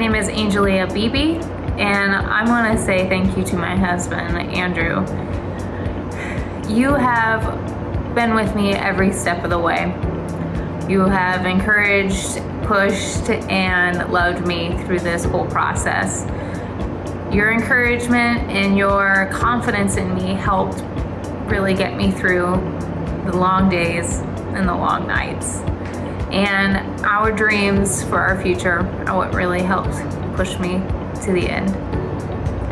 name is Angelia Beebe, and I want to say thank you to my husband, Andrew. You have been with me every step of the way. You have encouraged, pushed, and loved me through this whole process. Your encouragement and your confidence in me helped really get me through the long days and the long nights. And our dreams for our future are what really helped push me to the end.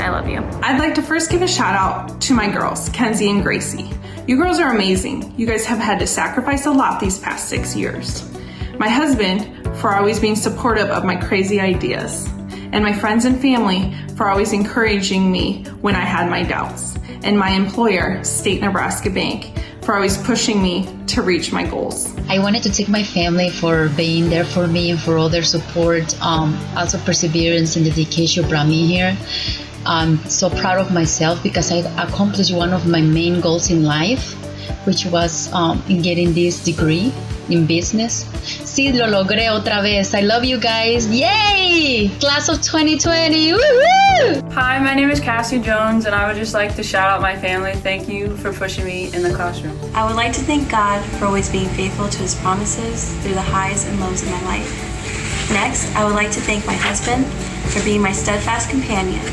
I love you. I'd like to first give a shout out to my girls, Kenzie and Gracie. You girls are amazing. You guys have had to sacrifice a lot these past 6 years. My husband for always being supportive of my crazy ideas. And my friends and family for always encouraging me when I had my doubts. And my employer, State Nebraska Bank, for always pushing me to reach my goals. I wanted to thank my family for being there for me and for all their support, also perseverance and dedication brought me here. I'm so proud of myself because I accomplished one of my main goals in life, which was in getting this degree in business. Sí, lo logré otra vez. I love you guys. Yay! Class of 2020. Woo-hoo! Hi, my name is Cassie Jones, and I would just like to shout out my family. Thank you for pushing me in the classroom. I would like to thank God for always being faithful to His promises through the highs and lows of my life. Next, I would like to thank my husband for being my steadfast companion.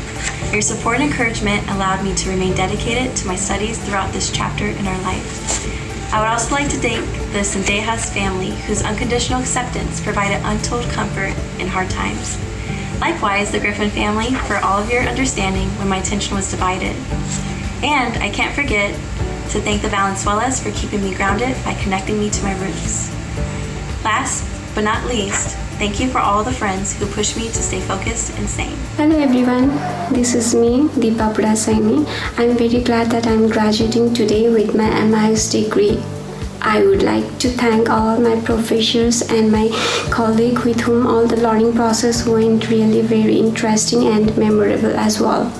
Your support and encouragement allowed me to remain dedicated to my studies throughout this chapter in our life. I would also like to thank the Sendejas family, whose unconditional acceptance provided untold comfort in hard times. Likewise, the Griffin family for all of your understanding when my attention was divided. And I can't forget to thank the Valenzuelas for keeping me grounded by connecting me to my roots. Last but not least, thank you for all the friends who pushed me to stay focused and sane. Hello everyone, this is me, Deepa Purasaini. I'm very glad that I'm graduating today with my MIS degree. I would like to thank all my professors and my colleagues with whom all the learning process went really very interesting and memorable as well.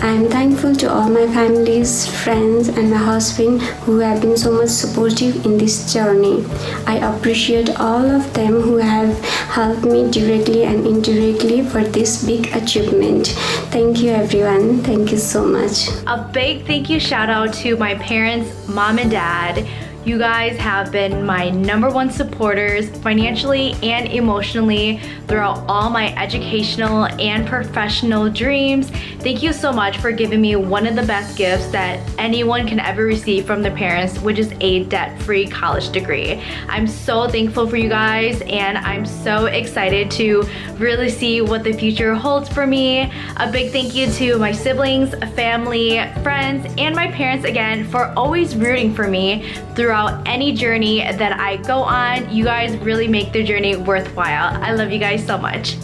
I am thankful to all my families, friends, and my husband who have been so much supportive in this journey. I appreciate all of them who have helped me directly and indirectly for this big achievement. Thank you everyone. Thank you so much. A big thank you shout out to my parents, mom and dad. You guys have been my #1 supporters financially and emotionally throughout all my educational and professional dreams. Thank you so much for giving me one of the best gifts that anyone can ever receive from their parents, which is a debt-free college degree. I'm so thankful for you guys, and I'm so excited to really see what the future holds for me. A big thank you to my siblings, family, friends, and my parents again for always rooting for me throughout any journey that I go on. You guys really make the journey worthwhile. I love you guys so much.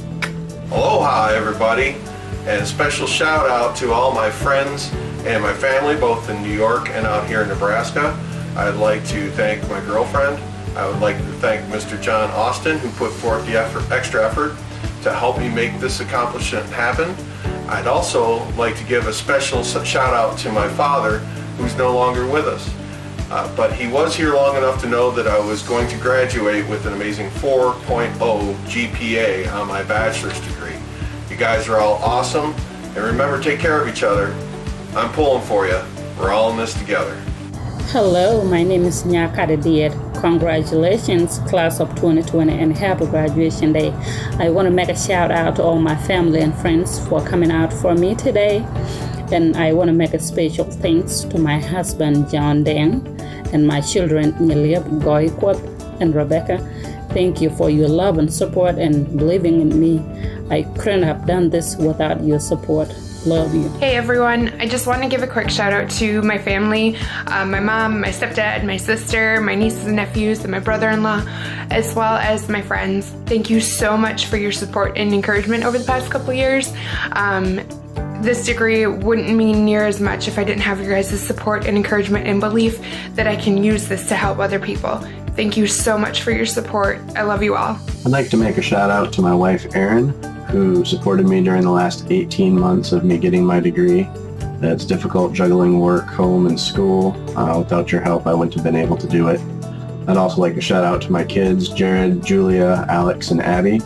Aloha everybody, and a special shout out to all my friends and my family both in New York and out here in Nebraska. I'd like to thank my girlfriend. I would like to thank Mr. John Austin, who put forth the extra effort to help me make this accomplishment happen. I'd also like to give a special shout out to my father, who's no longer with us. But he was here long enough to know that I was going to graduate with an amazing 4.0 GPA on my bachelor's degree. You guys are all awesome, and remember, take care of each other. I'm pulling for you. We're all in this together. Hello, my name is Nyaka Diet. Congratulations, class of 2020, and happy graduation day. I want to make a shout out to all my family and friends for coming out for me today. And I want to make a special thanks to my husband, John Deng, and my children, Nyaliep, Goikwap, and Rebecca. Thank you for your love and support and believing in me. I couldn't have done this without your support. Love you. Hey everyone, I just want to give a quick shout out to my family, my mom, my stepdad, my sister, my nieces and nephews, and my brother-in-law, as well as my friends. Thank you so much for your support and encouragement over the past couple years. This degree wouldn't mean near as much if I didn't have your guys' support and encouragement and belief that I can use this to help other people. Thank you so much for your support. I love you all. I'd like to make a shout out to my wife, Erin, who supported me during the last 18 months of me getting my degree. It's difficult juggling work, home, and school. Without your help, I wouldn't have been able to do it. I'd also like to shout out to my kids, Jared, Julia, Alex, and Abby.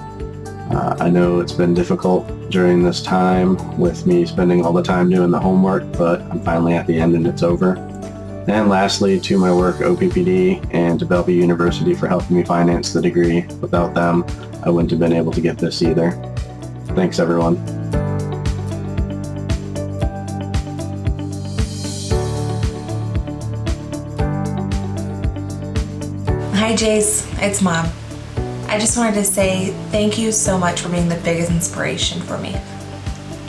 I know it's been difficult during this time with me spending all the time doing the homework, but I'm finally at the end and it's over. And lastly, to my work OPPD and to Bellevue University for helping me finance the degree. Without them, I wouldn't have been able to get this either. Thanks, everyone. Hi Jace, it's Mom. I just wanted to say thank you so much for being the biggest inspiration for me.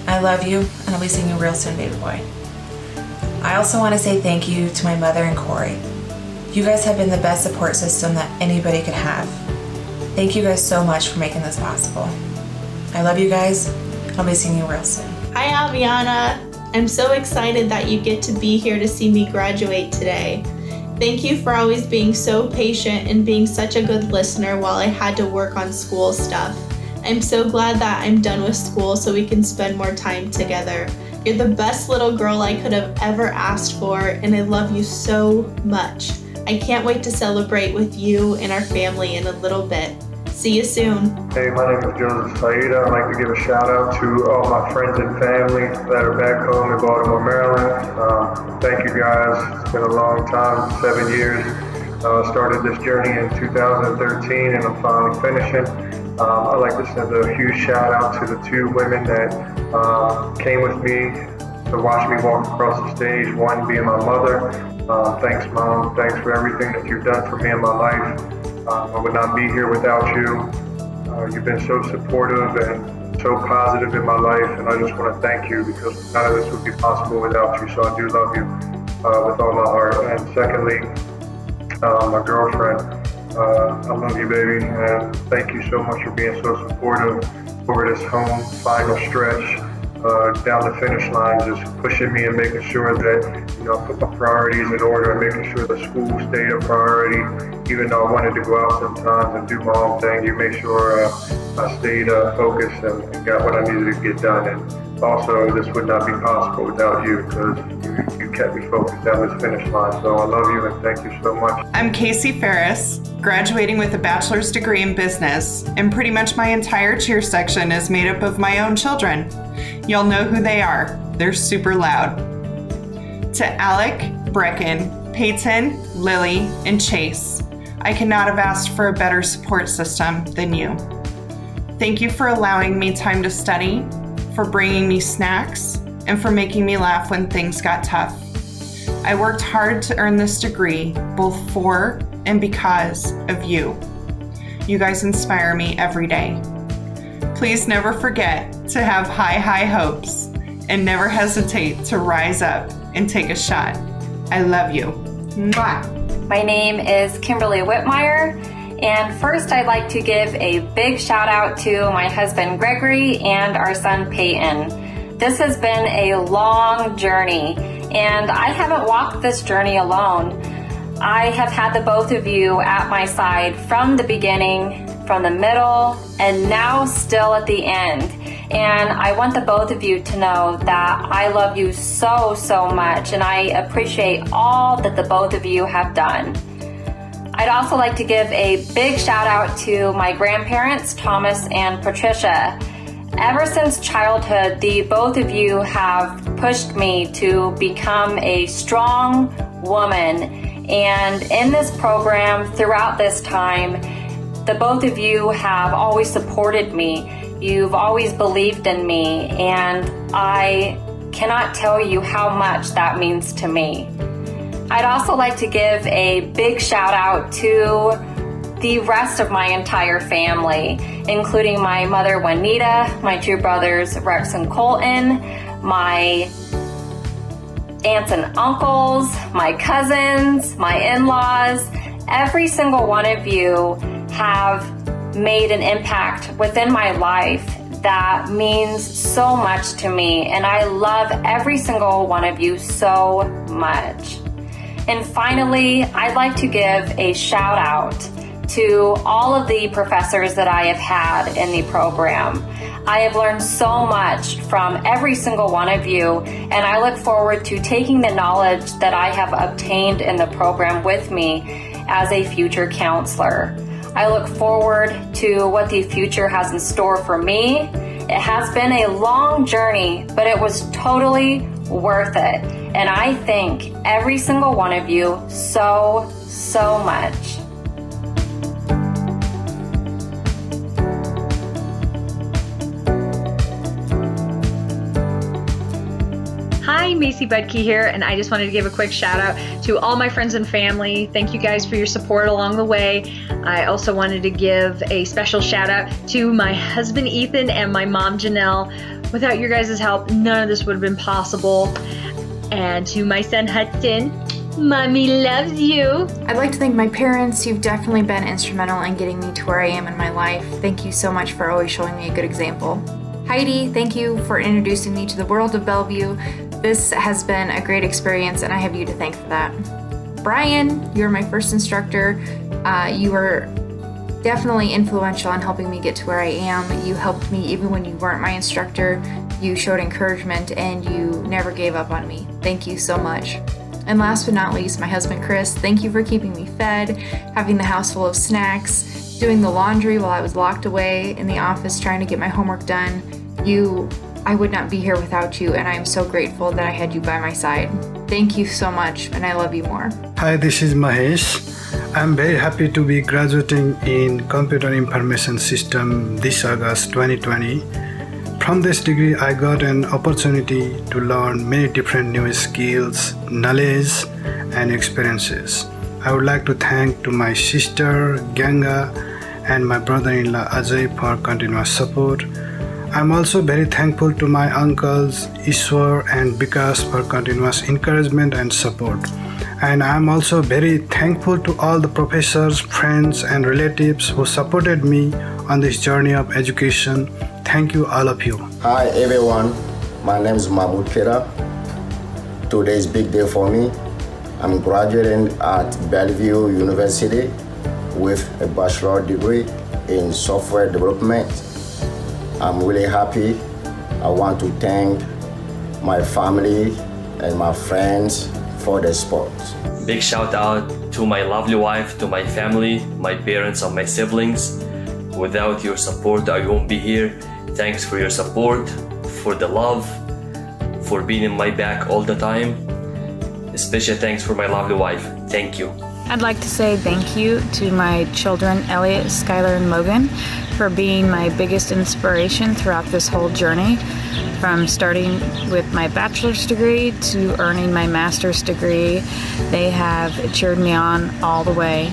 I love you, and I'll be seeing you real soon, baby boy. I also want to say thank you to my mother and Corey. You guys have been the best support system that anybody could have. Thank you guys so much for making this possible. I love you guys. I'll be seeing you real soon. Hi Aviana. I'm so excited that you get to be here to see me graduate today. Thank you for always being so patient and being such a good listener while I had to work on school stuff. I'm so glad that I'm done with school so we can spend more time together. You're the best little girl I could have ever asked for, and I love you so much. I can't wait to celebrate with you and our family in a little bit. See you soon. Hey, my name is Joseph Saida. I'd like to give a shout out to all my friends and family that are back home in Baltimore, Maryland. Thank you guys. It's been a long time, 7 years. Started this journey in 2013 and I'm finally finishing. I'd like to send a huge shout out to the two women that came with me to watch me walk across the stage, one being my mother. Thanks, Mom. Thanks for everything that you've done for me in my life. I would not be here without you. You've been so supportive and so positive in my life, and I just want to thank you because none of this would be possible without you, so I do love you with all my heart. And secondly, my girlfriend, I love you, baby, and thank you so much for being so supportive over this home final stretch. Down the finish line, just pushing me and making sure that, you know, I put my priorities in order and making sure the school stayed a priority. Even though I wanted to go out sometimes and do my own thing, you made sure I stayed focused and got what I needed to get done. And also, this would not be possible without you because you kept me focused down this finish line. So I love you and thank you so much. I'm Casey Ferris, graduating with a bachelor's degree in business, and pretty much my entire cheer section is made up of my own children. You'll know who they are. They're super loud. To Alec, Brecken, Peyton, Lily, and Chase, I could not have asked for a better support system than you. Thank you for allowing me time to study, for bringing me snacks, and for making me laugh when things got tough. I worked hard to earn this degree, both for and because of you. You guys inspire me every day. Please never forget to have high hopes and never hesitate to rise up and take a shot. I love you. Mwah. My name is Kimberly Whitmire, and first I'd like to give a big shout out to my husband Gregory and our son Peyton. This has been a long journey, and I haven't walked this journey alone. I have had the both of you at my side from the beginning, from the middle, and now still at the end. And I want the both of you to know that I love you so much, and I appreciate all that the both of you have done. I'd also like to give a big shout out to my grandparents, Thomas and Patricia. Ever since childhood, the both of you have pushed me to become a strong woman. And in this program, throughout this time, the both of you have always supported me. You've always believed in me, and I cannot tell you how much that means to me. I'd also like to give a big shout out to the rest of my entire family, including my mother Juanita, my two brothers Rex and Colton, my aunts and uncles, my cousins, my in-laws. Every single one of you have made an impact within my life that means so much to me, and I love every single one of you so much. And finally, I'd like to give a shout out to all of the professors that I have had in the program. I have learned so much from every single one of you, and I look forward to taking the knowledge that I have obtained in the program with me as a future counselor. I look forward to what the future has in store for me. It has been a long journey, but it was totally worth it. And I thank every single one of you so much. Hi, Macy Budke here, and I just wanted to give a quick shout out to all my friends and family. Thank you guys for your support along the way. I also wanted to give a special shout out to my husband Ethan and my mom Janelle. Without your guys' help, none of this would have been possible. And to my son Hudson, Mommy loves you. I'd like to thank my parents. You've definitely been instrumental in getting me to where I am in my life. Thank you so much for always showing me a good example. Heidi, thank you for introducing me to the world of Bellevue. This has been a great experience and I have you to thank for that. Brian, you're my first instructor. You were definitely influential in helping me get to where I am. You helped me even when you weren't my instructor. You showed encouragement and you never gave up on me. Thank you so much. And last but not least, my husband Chris, thank you for keeping me fed, having the house full of snacks, doing the laundry while I was locked away in the office trying to get my homework done. I would not be here without you, and I am so grateful that I had you by my side. Thank you so much, and I love you more. Hi, this is Mahesh. I'm very happy to be graduating in Computer Information System this August 2020. From this degree, I got an opportunity to learn many different new skills, knowledge, and experiences. I would like to thank to my sister, Ganga, and my brother-in-law, Ajay, for continuous support. I'm also very thankful to my uncles, Ishwar and Vikas, for continuous encouragement and support. And I'm also very thankful to all the professors, friends, and relatives who supported me on this journey of education. Thank you, all of you. Hi everyone, my name is Mahmoud Kira. Today is a big day for me. I'm graduating at Bellevue University with a bachelor degree in software development. I'm really happy. I want to thank my family and my friends for the support. Big shout out to my lovely wife, to my family, my parents and my siblings. Without your support, I won't be here. Thanks for your support, for the love, for being in my back all the time. Special thanks for my lovely wife. Thank you. I'd like to say thank you to my children, Elliot, Skylar, and Logan, for being my biggest inspiration throughout this whole journey, from starting with my bachelor's degree to earning my master's degree. They have cheered me on all the way.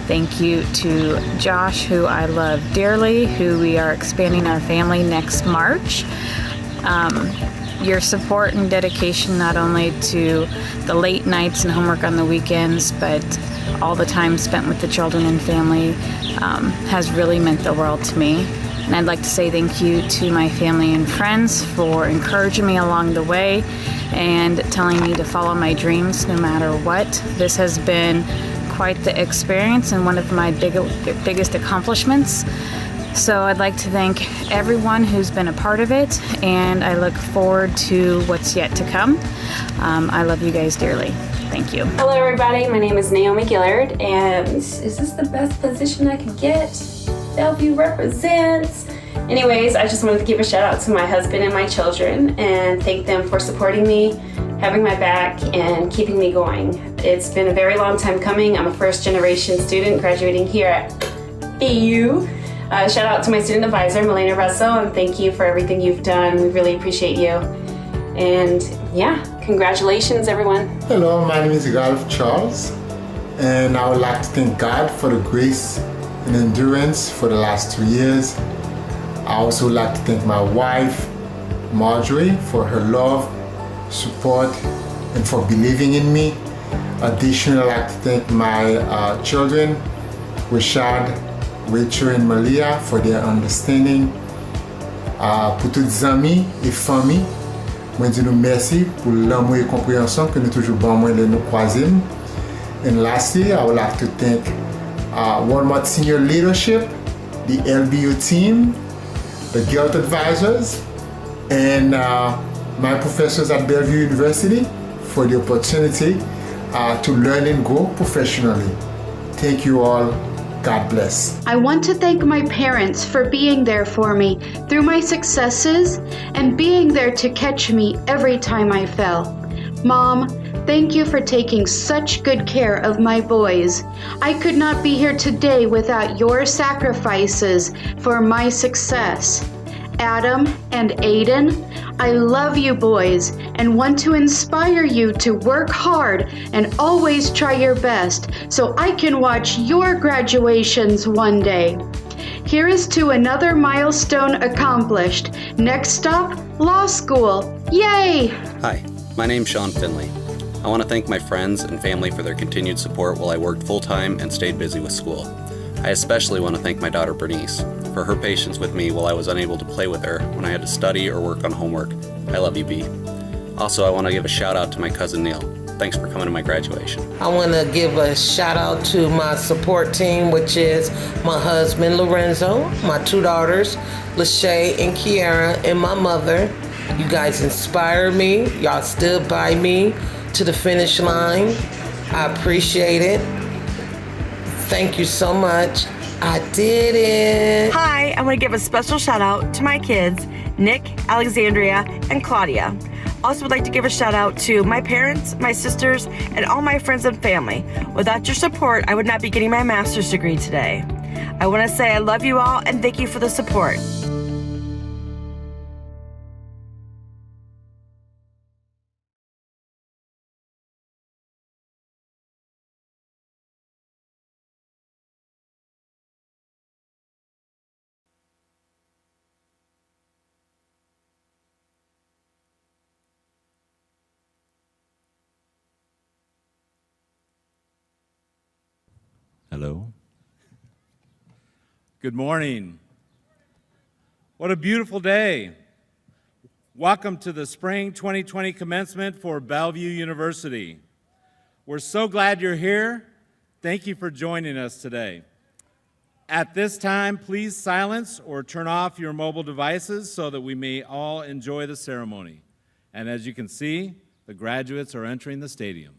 Thank you to Josh, who I love dearly, who we are expanding our family next March. Your support and dedication, not only to the late nights and homework on the weekends, but all the time spent with the children and family, has really meant the world to me. And I'd like to say thank you to my family and friends for encouraging me along the way and telling me to follow my dreams no matter what. This has been quite the experience and one of my biggest accomplishments. So I'd like to thank everyone who's been a part of it, and I look forward to what's yet to come. I love you guys dearly. Thank you. Hello everybody, my name is Naomi Gillard, and is this the best position I could get? Bellevue represents. Anyways, I just wanted to give a shout out to my husband and my children and thank them for supporting me, having my back, and keeping me going. It's been a very long time coming. I'm a first generation student graduating here at BU. Shout out to my student advisor, Melina Russell, and thank you for everything you've done. We really appreciate you. And yeah, congratulations everyone. Hello, my name is Ralph Charles, and I would like to thank God for the grace and endurance for the last 2 years. I also would like to thank my wife, Marjorie, for her love, support, and for believing in me. Additionally, I'd like to thank my children, Rashad, Rachel and Malia, for their understanding. Pour toutes les amis et familles, moi dis nous merci pour l'amour et compréhension que nous toujours bon moins de nous croiser. And lastly, I would like to thank Walmart Senior Leadership, the LBU team, the Guild Advisors, and my professors at Bellevue University for the opportunity to learn and grow professionally. Thank you all. God bless. I want to thank my parents for being there for me through my successes and being there to catch me every time I fell. Mom, thank you for taking such good care of my boys. I could not be here today without your sacrifices for my success. Adam and Aiden, I love you boys and want to inspire you to work hard and always try your best so I can watch your graduations one day. Here is to another milestone accomplished. Next stop, law school. Yay! Hi, my name's Sean Finley. I want to thank my friends and family for their continued support while I worked full-time and stayed busy with school. I especially want to thank my daughter Bernice for her patience with me while I was unable to play with her when I had to study or work on homework. I love you, B. Also, I want to give a shout out to my cousin Neil. Thanks for coming to my graduation. I want to give a shout out to my support team, which is my husband Lorenzo, my two daughters, Lachey and Kiara, and my mother. You guys inspired me. Y'all stood by me to the finish line. I appreciate it. Thank you so much. I did it. Hi, I want to give a special shout out to my kids, Nick, Alexandria, and Claudia. Also would like to give a shout out to my parents, my sisters, and all my friends and family. Without your support, I would not be getting my master's degree today. I want to say I love you all and thank you for the support. Hello. Good morning. What a beautiful day. Welcome to the Spring 2020 Commencement for Bellevue University. We're so glad you're here. Thank you for joining us today. At this time, please silence or turn off your mobile devices so that we may all enjoy the ceremony. And as you can see, the graduates are entering the stadium.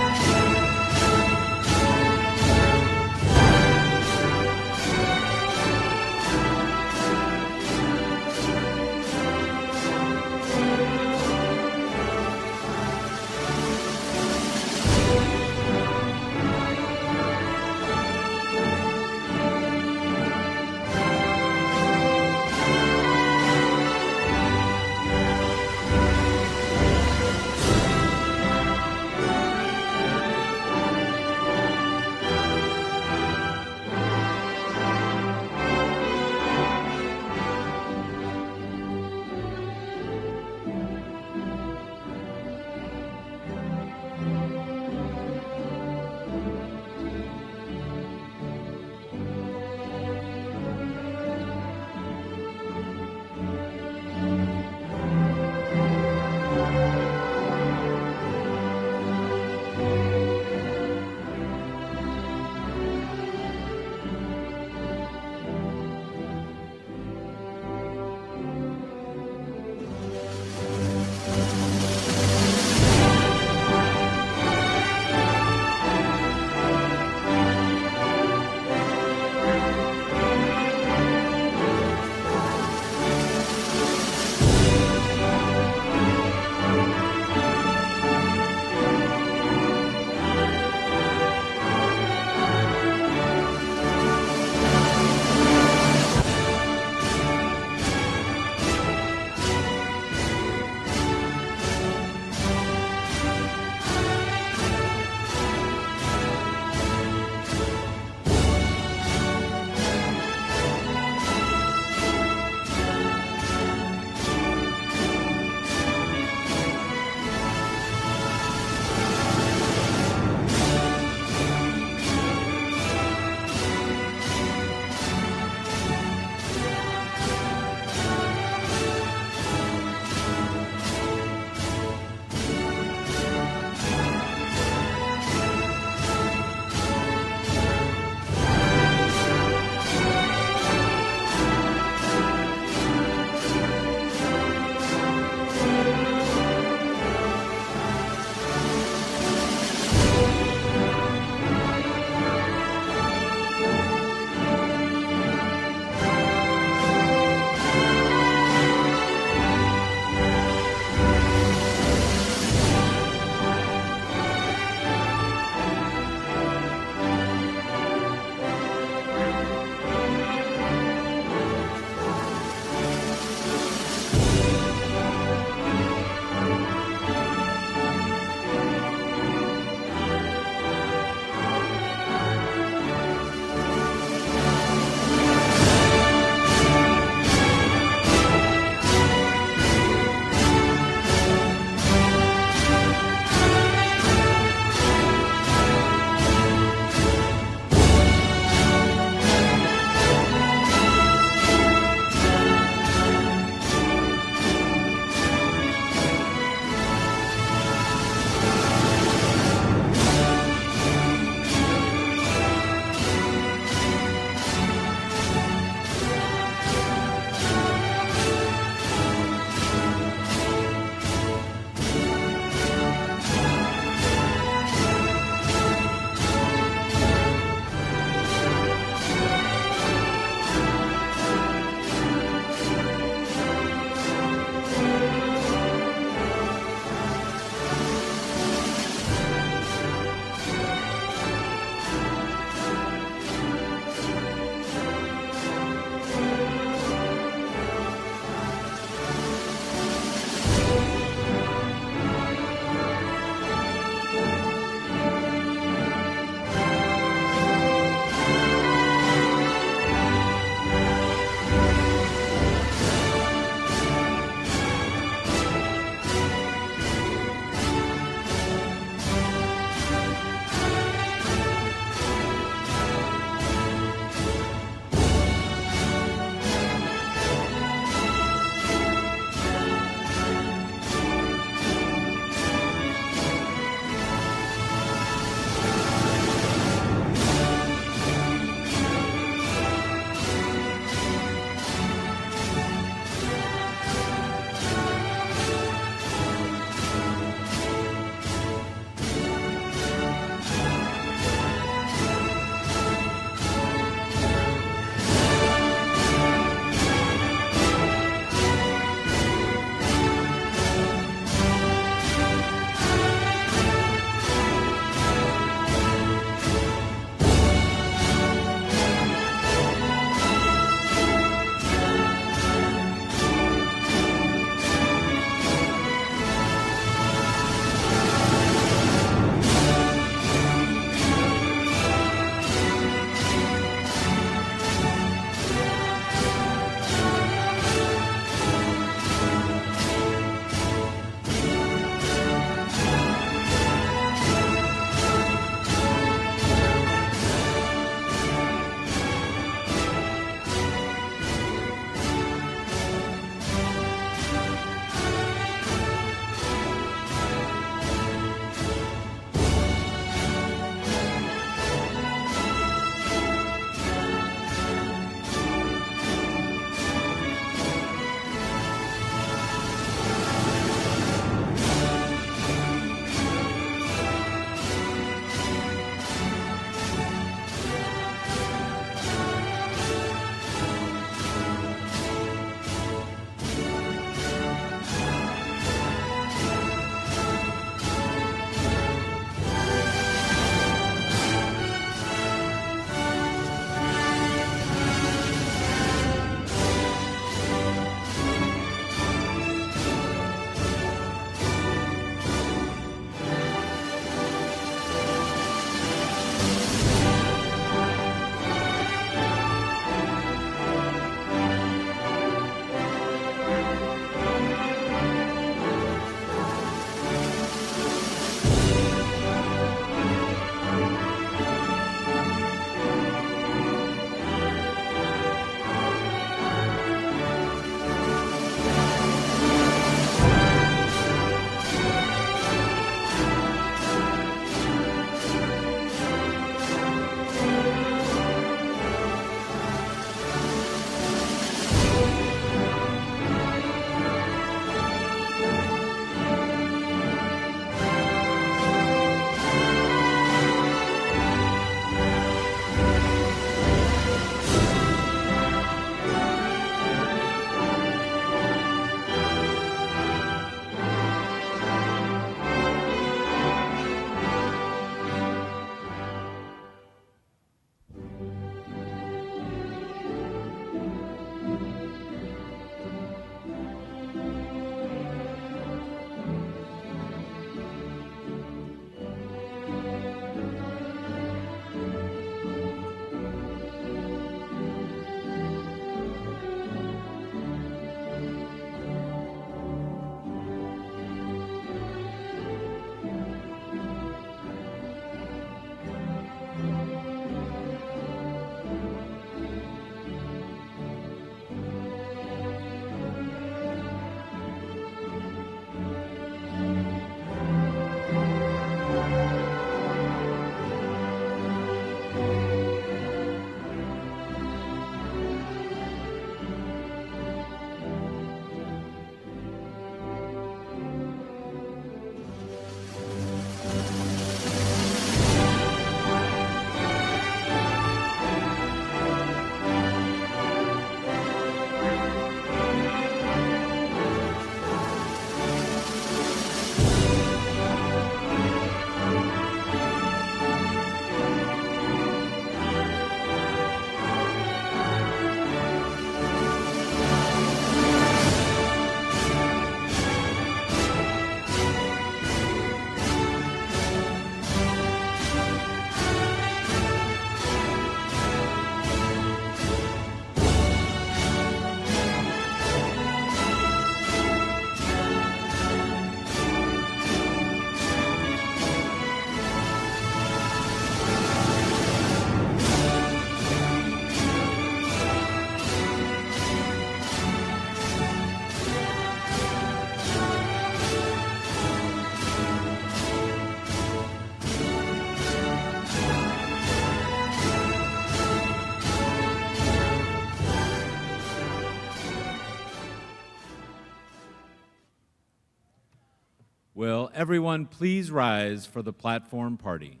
Will everyone please rise for the platform party?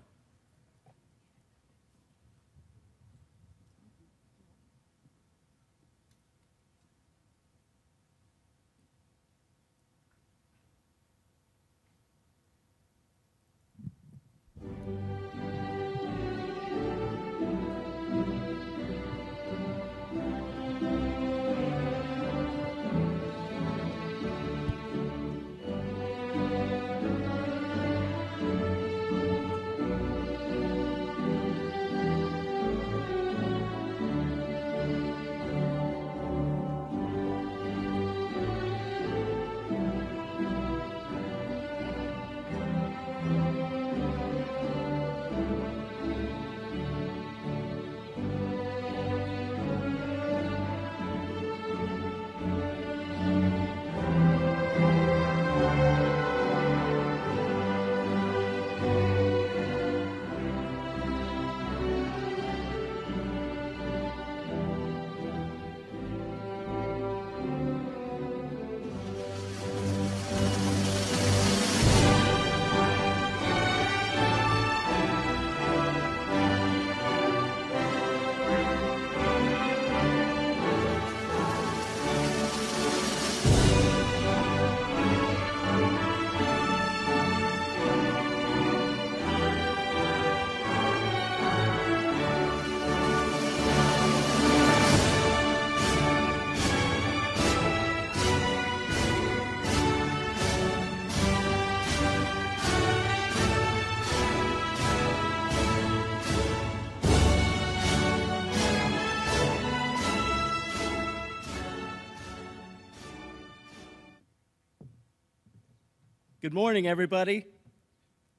Good morning, everybody.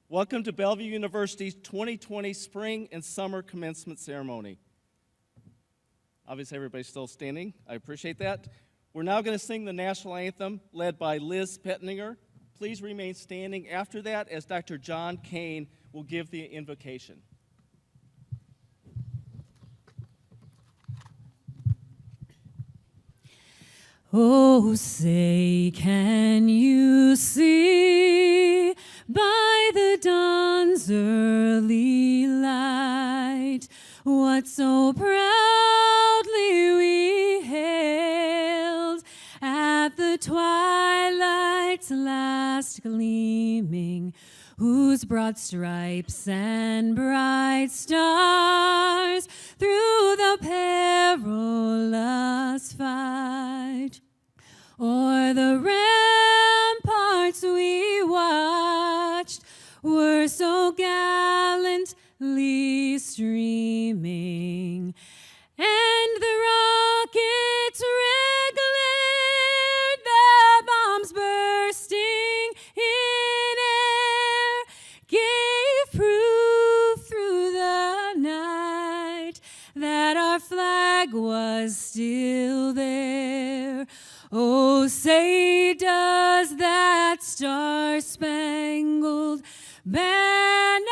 Welcome to Bellevue University's 2020 Spring and Summer Commencement Ceremony. Obviously, everybody's still standing. I appreciate that. We're now going to sing the national anthem led by Liz Pettinger. Please remain standing after that as Dr. John Kane will give the invocation. Oh, say, can you see by the dawn's early light what so proudly we hailed at the twilight's last gleaming, whose broad stripes and bright stars through the perilous fight o'er the ramparts we watched were so gallantly streaming, and the rockets' red glare, the bombs bursting in air, gave proof through the night that our flag was still there. Oh, say, does that star-spangled banner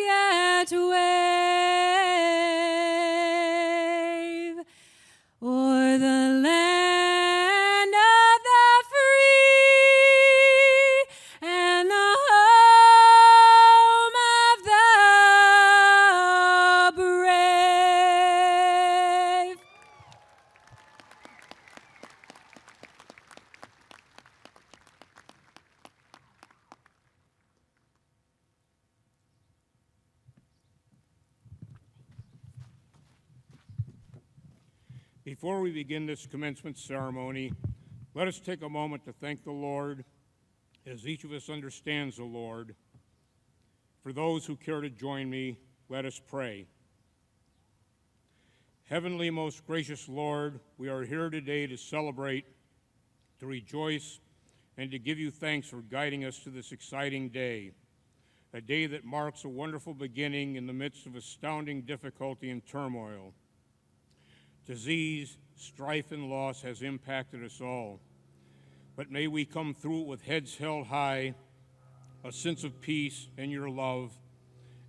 yet wave o'er the land of the free and the home of the brave? Before we begin this commencement ceremony, let us take a moment to thank the Lord, as each of us understands the Lord. For those who care to join me, let us pray. Heavenly, most gracious Lord, we are here today to celebrate, to rejoice, and to give you thanks for guiding us to this exciting day, a day that marks a wonderful beginning in the midst of astounding difficulty and turmoil. Disease, strife, and loss has impacted us all, but may we come through it with heads held high, a sense of peace and your love,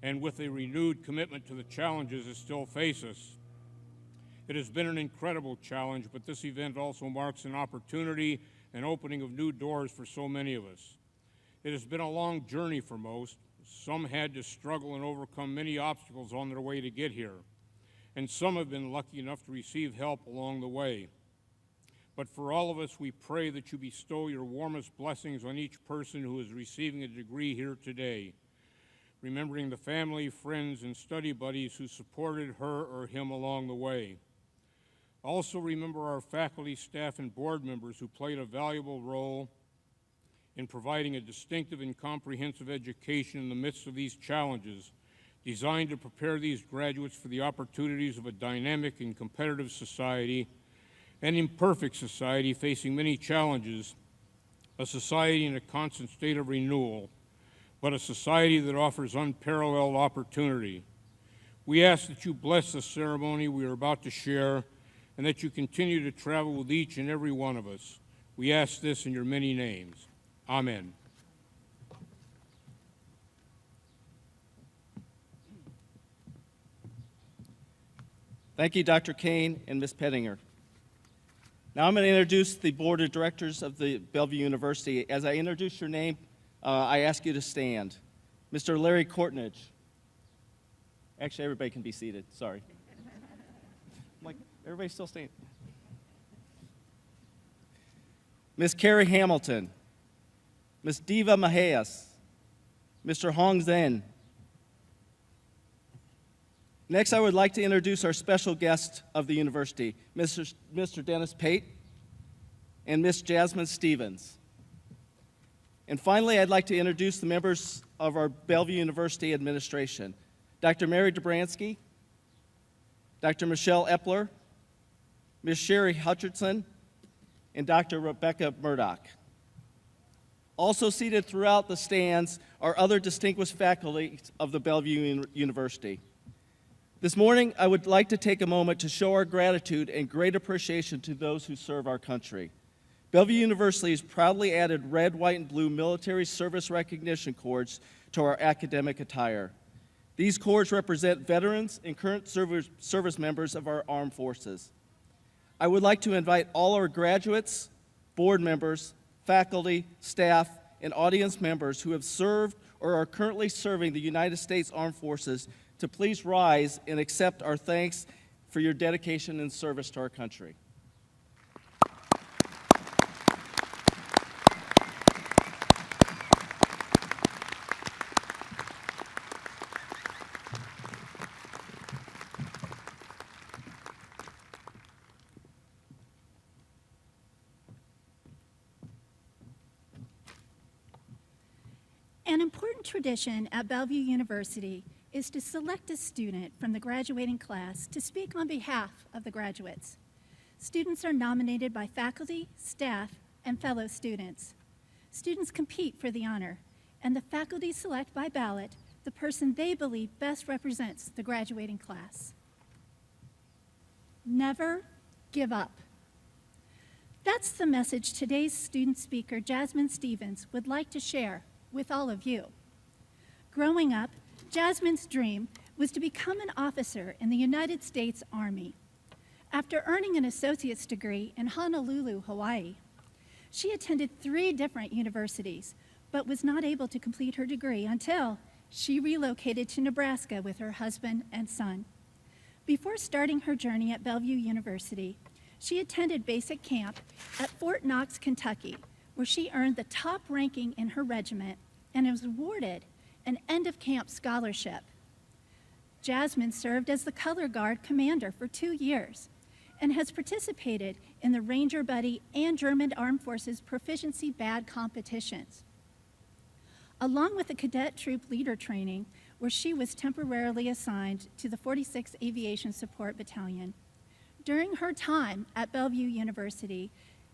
and with a renewed commitment to the challenges that still face us. It has been an incredible challenge, but this event also marks an opportunity and opening of new doors for so many of us. It has been a long journey for most. Some had to struggle and overcome many obstacles on their way to get here, and some have been lucky enough to receive help along the way. But for all of us, we pray that you bestow your warmest blessings on each person who is receiving a degree here today, remembering the family, friends, and study buddies who supported her or him along the way. Also remember our faculty, staff, and board members who played a valuable role in providing a distinctive and comprehensive education in the midst of these challenges, designed to prepare these graduates for the opportunities of a dynamic and competitive society, an imperfect society facing many challenges, a society in a constant state of renewal, but a society that offers unparalleled opportunity. We ask that you bless the ceremony we are about to share and that you continue to travel with each and every one of us. We ask this in your many names. Amen. Thank you, Dr. Kane and Ms. Pettinger. Now I'm going to introduce the Board of Directors of the Bellevue University. As I introduce your name, I ask you to stand. Mr. Larry Courtnidge. Actually, everybody can be seated. Sorry. I'm like, everybody's still standing. Ms. Carrie Hamilton. Ms. Diva Mahias. Mr. Hong Zhen. Next, I would like to introduce our special guest of the university, Mr. Dennis Pate and Ms. Jasmine Stevens. And finally, I'd like to introduce the members of our Bellevue University administration, Dr. Mary Dobransky, Dr. Michelle Epler, Ms. Sherry Hutchinson, and Dr. Rebecca Murdoch. Also seated throughout the stands are other distinguished faculty of the Bellevue University. This morning, I would like to take a moment to show our gratitude and great appreciation to those who serve our country. Bellevue University has proudly added red, white, and blue military service recognition cords to our academic attire. These cords represent veterans and current service members of our armed forces. I would like to invite all our graduates, board members, faculty, staff, and audience members who have served or are currently serving the United States Armed Forces to please rise and accept our thanks for your dedication and service to our country. An important tradition at Bellevue University is to select a student from the graduating class to speak on behalf of the graduates. Students are nominated by faculty, staff, and fellow students. Students compete for the honor, and the faculty select by ballot the person they believe best represents the graduating class. Never give up. That's the message today's student speaker, Jasmine Stevens, would like to share with all of you. Growing up, Jasmine's dream was to become an officer in the United States Army. After earning an associate's degree in Honolulu, Hawaii, she attended 3 different universities, but was not able to complete her degree until she relocated to Nebraska with her husband and son. Before starting her journey at Bellevue University, she attended basic camp at Fort Knox, Kentucky, where she earned the top ranking in her regiment and was awarded an end-of-camp scholarship. Jasmine served as the color guard commander for 2 years and has participated in the Ranger Buddy and German Armed Forces Proficiency Bad competitions, along with the cadet troop leader training, where she was temporarily assigned to the 46th Aviation Support Battalion. During her time at Bellevue University,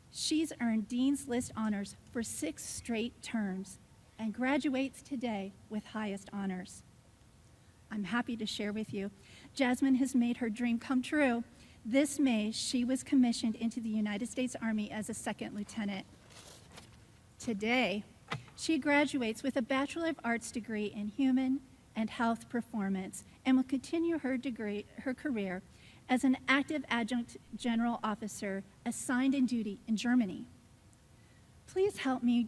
she's earned Dean's List honors for 6 straight terms and graduates today with highest honors. I'm happy to share with you, Jasmine has made her dream come true. This May, she was commissioned into the United States Army as a 2nd lieutenant. Today, she graduates with a Bachelor of Arts degree in Human and Health Performance and will continue her career as an active adjunct general officer assigned in duty in Germany. Please help me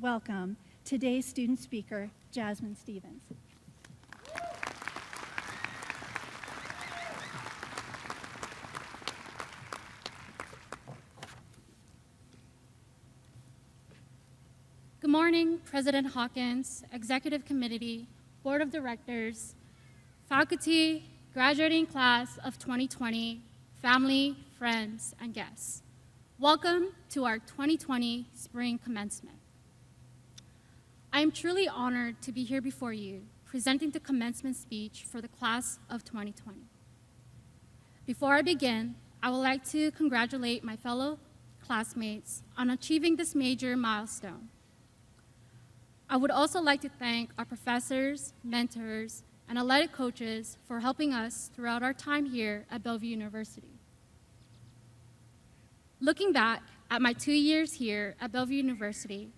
welcome today's student speaker, Jasmine Stevens. Good morning, President Hawkins, Executive Committee, Board of Directors, faculty, graduating class of 2020, family, friends, and guests. Welcome to our 2020 Spring Commencement. I am truly honored to be here before you, presenting the commencement speech for the class of 2020. Before I begin, I would like to congratulate my fellow classmates on achieving this major milestone. I would also like to thank our professors, mentors, and athletic coaches for helping us throughout our time here at Bellevue University. Looking back at my 2 years here at Bellevue University,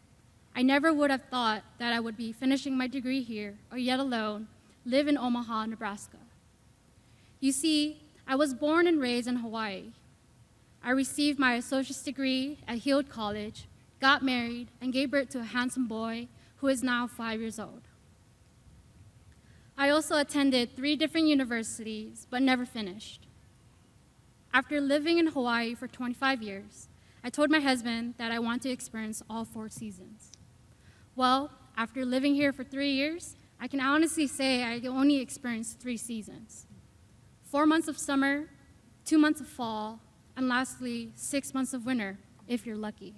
I never would have thought that I would be finishing my degree here, or yet alone live in Omaha, Nebraska. You see, I was born and raised in Hawaii. I received my associate's degree at Heald College, got married, and gave birth to a handsome boy who is now 5 years old. I also attended 3 different universities, but never finished. After living in Hawaii for 25 years, I told my husband that I want to experience all 4 seasons. Well, after living here for 3 years, I can honestly say I only experienced 3 seasons. 4 months of summer, 2 months of fall, and lastly, 6 months of winter, if you're lucky.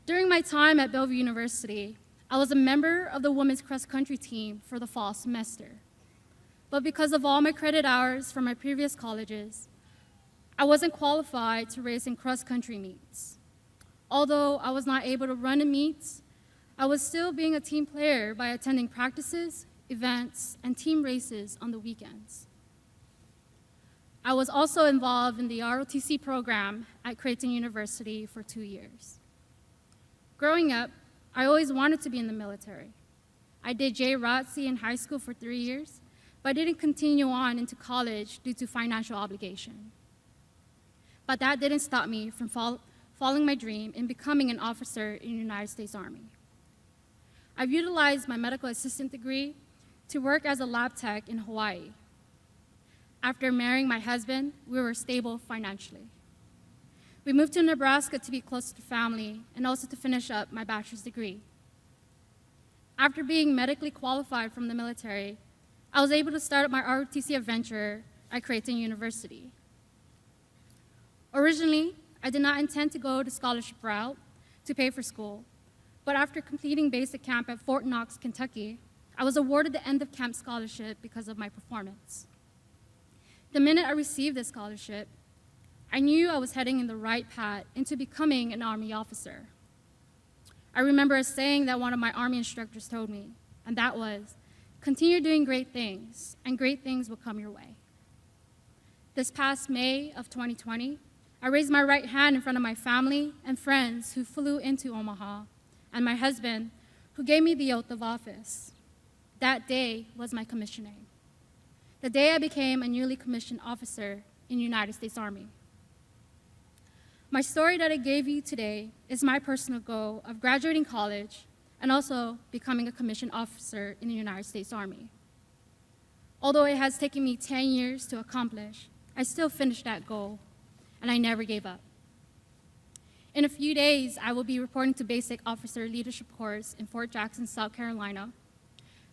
During my time at Bellevue University, I was a member of the women's cross-country team for the fall semester. But because of all my credit hours from my previous colleges, I wasn't qualified to race in cross-country meets. Although I was not able to run in meets, I was still being a team player by attending practices, events, and team races on the weekends. I was also involved in the ROTC program at Creighton University for 2 years. Growing up, I always wanted to be in the military. I did JROTC in high school for 3 years, but didn't continue on into college due to financial obligation. But that didn't stop me from following my dream in becoming an officer in the United States Army. I've utilized my medical assistant degree to work as a lab tech in Hawaii. After marrying my husband, we were stable financially. We moved to Nebraska to be closer to family and also to finish up my bachelor's degree. After being medically qualified from the military, I was able to start up my ROTC adventure at Creighton University. Originally, I did not intend to go the scholarship route to pay for school, but after completing basic camp at Fort Knox, Kentucky, I was awarded the end of camp scholarship because of my performance. The minute I received this scholarship, I knew I was heading in the right path into becoming an Army officer. I remember a saying that one of my Army instructors told me, and that was, continue doing great things, and great things will come your way. This past May of 2020, I raised my right hand in front of my family and friends who flew into Omaha, and my husband, who gave me the oath of office. That day was my commissioning. The day I became a newly commissioned officer in the United States Army. My story that I gave you today is my personal goal of graduating college and also becoming a commissioned officer in the United States Army. Although it has taken me 10 years to accomplish, I still finished that goal, and I never gave up. In a few days, I will be reporting to Basic Officer Leadership Course in Fort Jackson, South Carolina.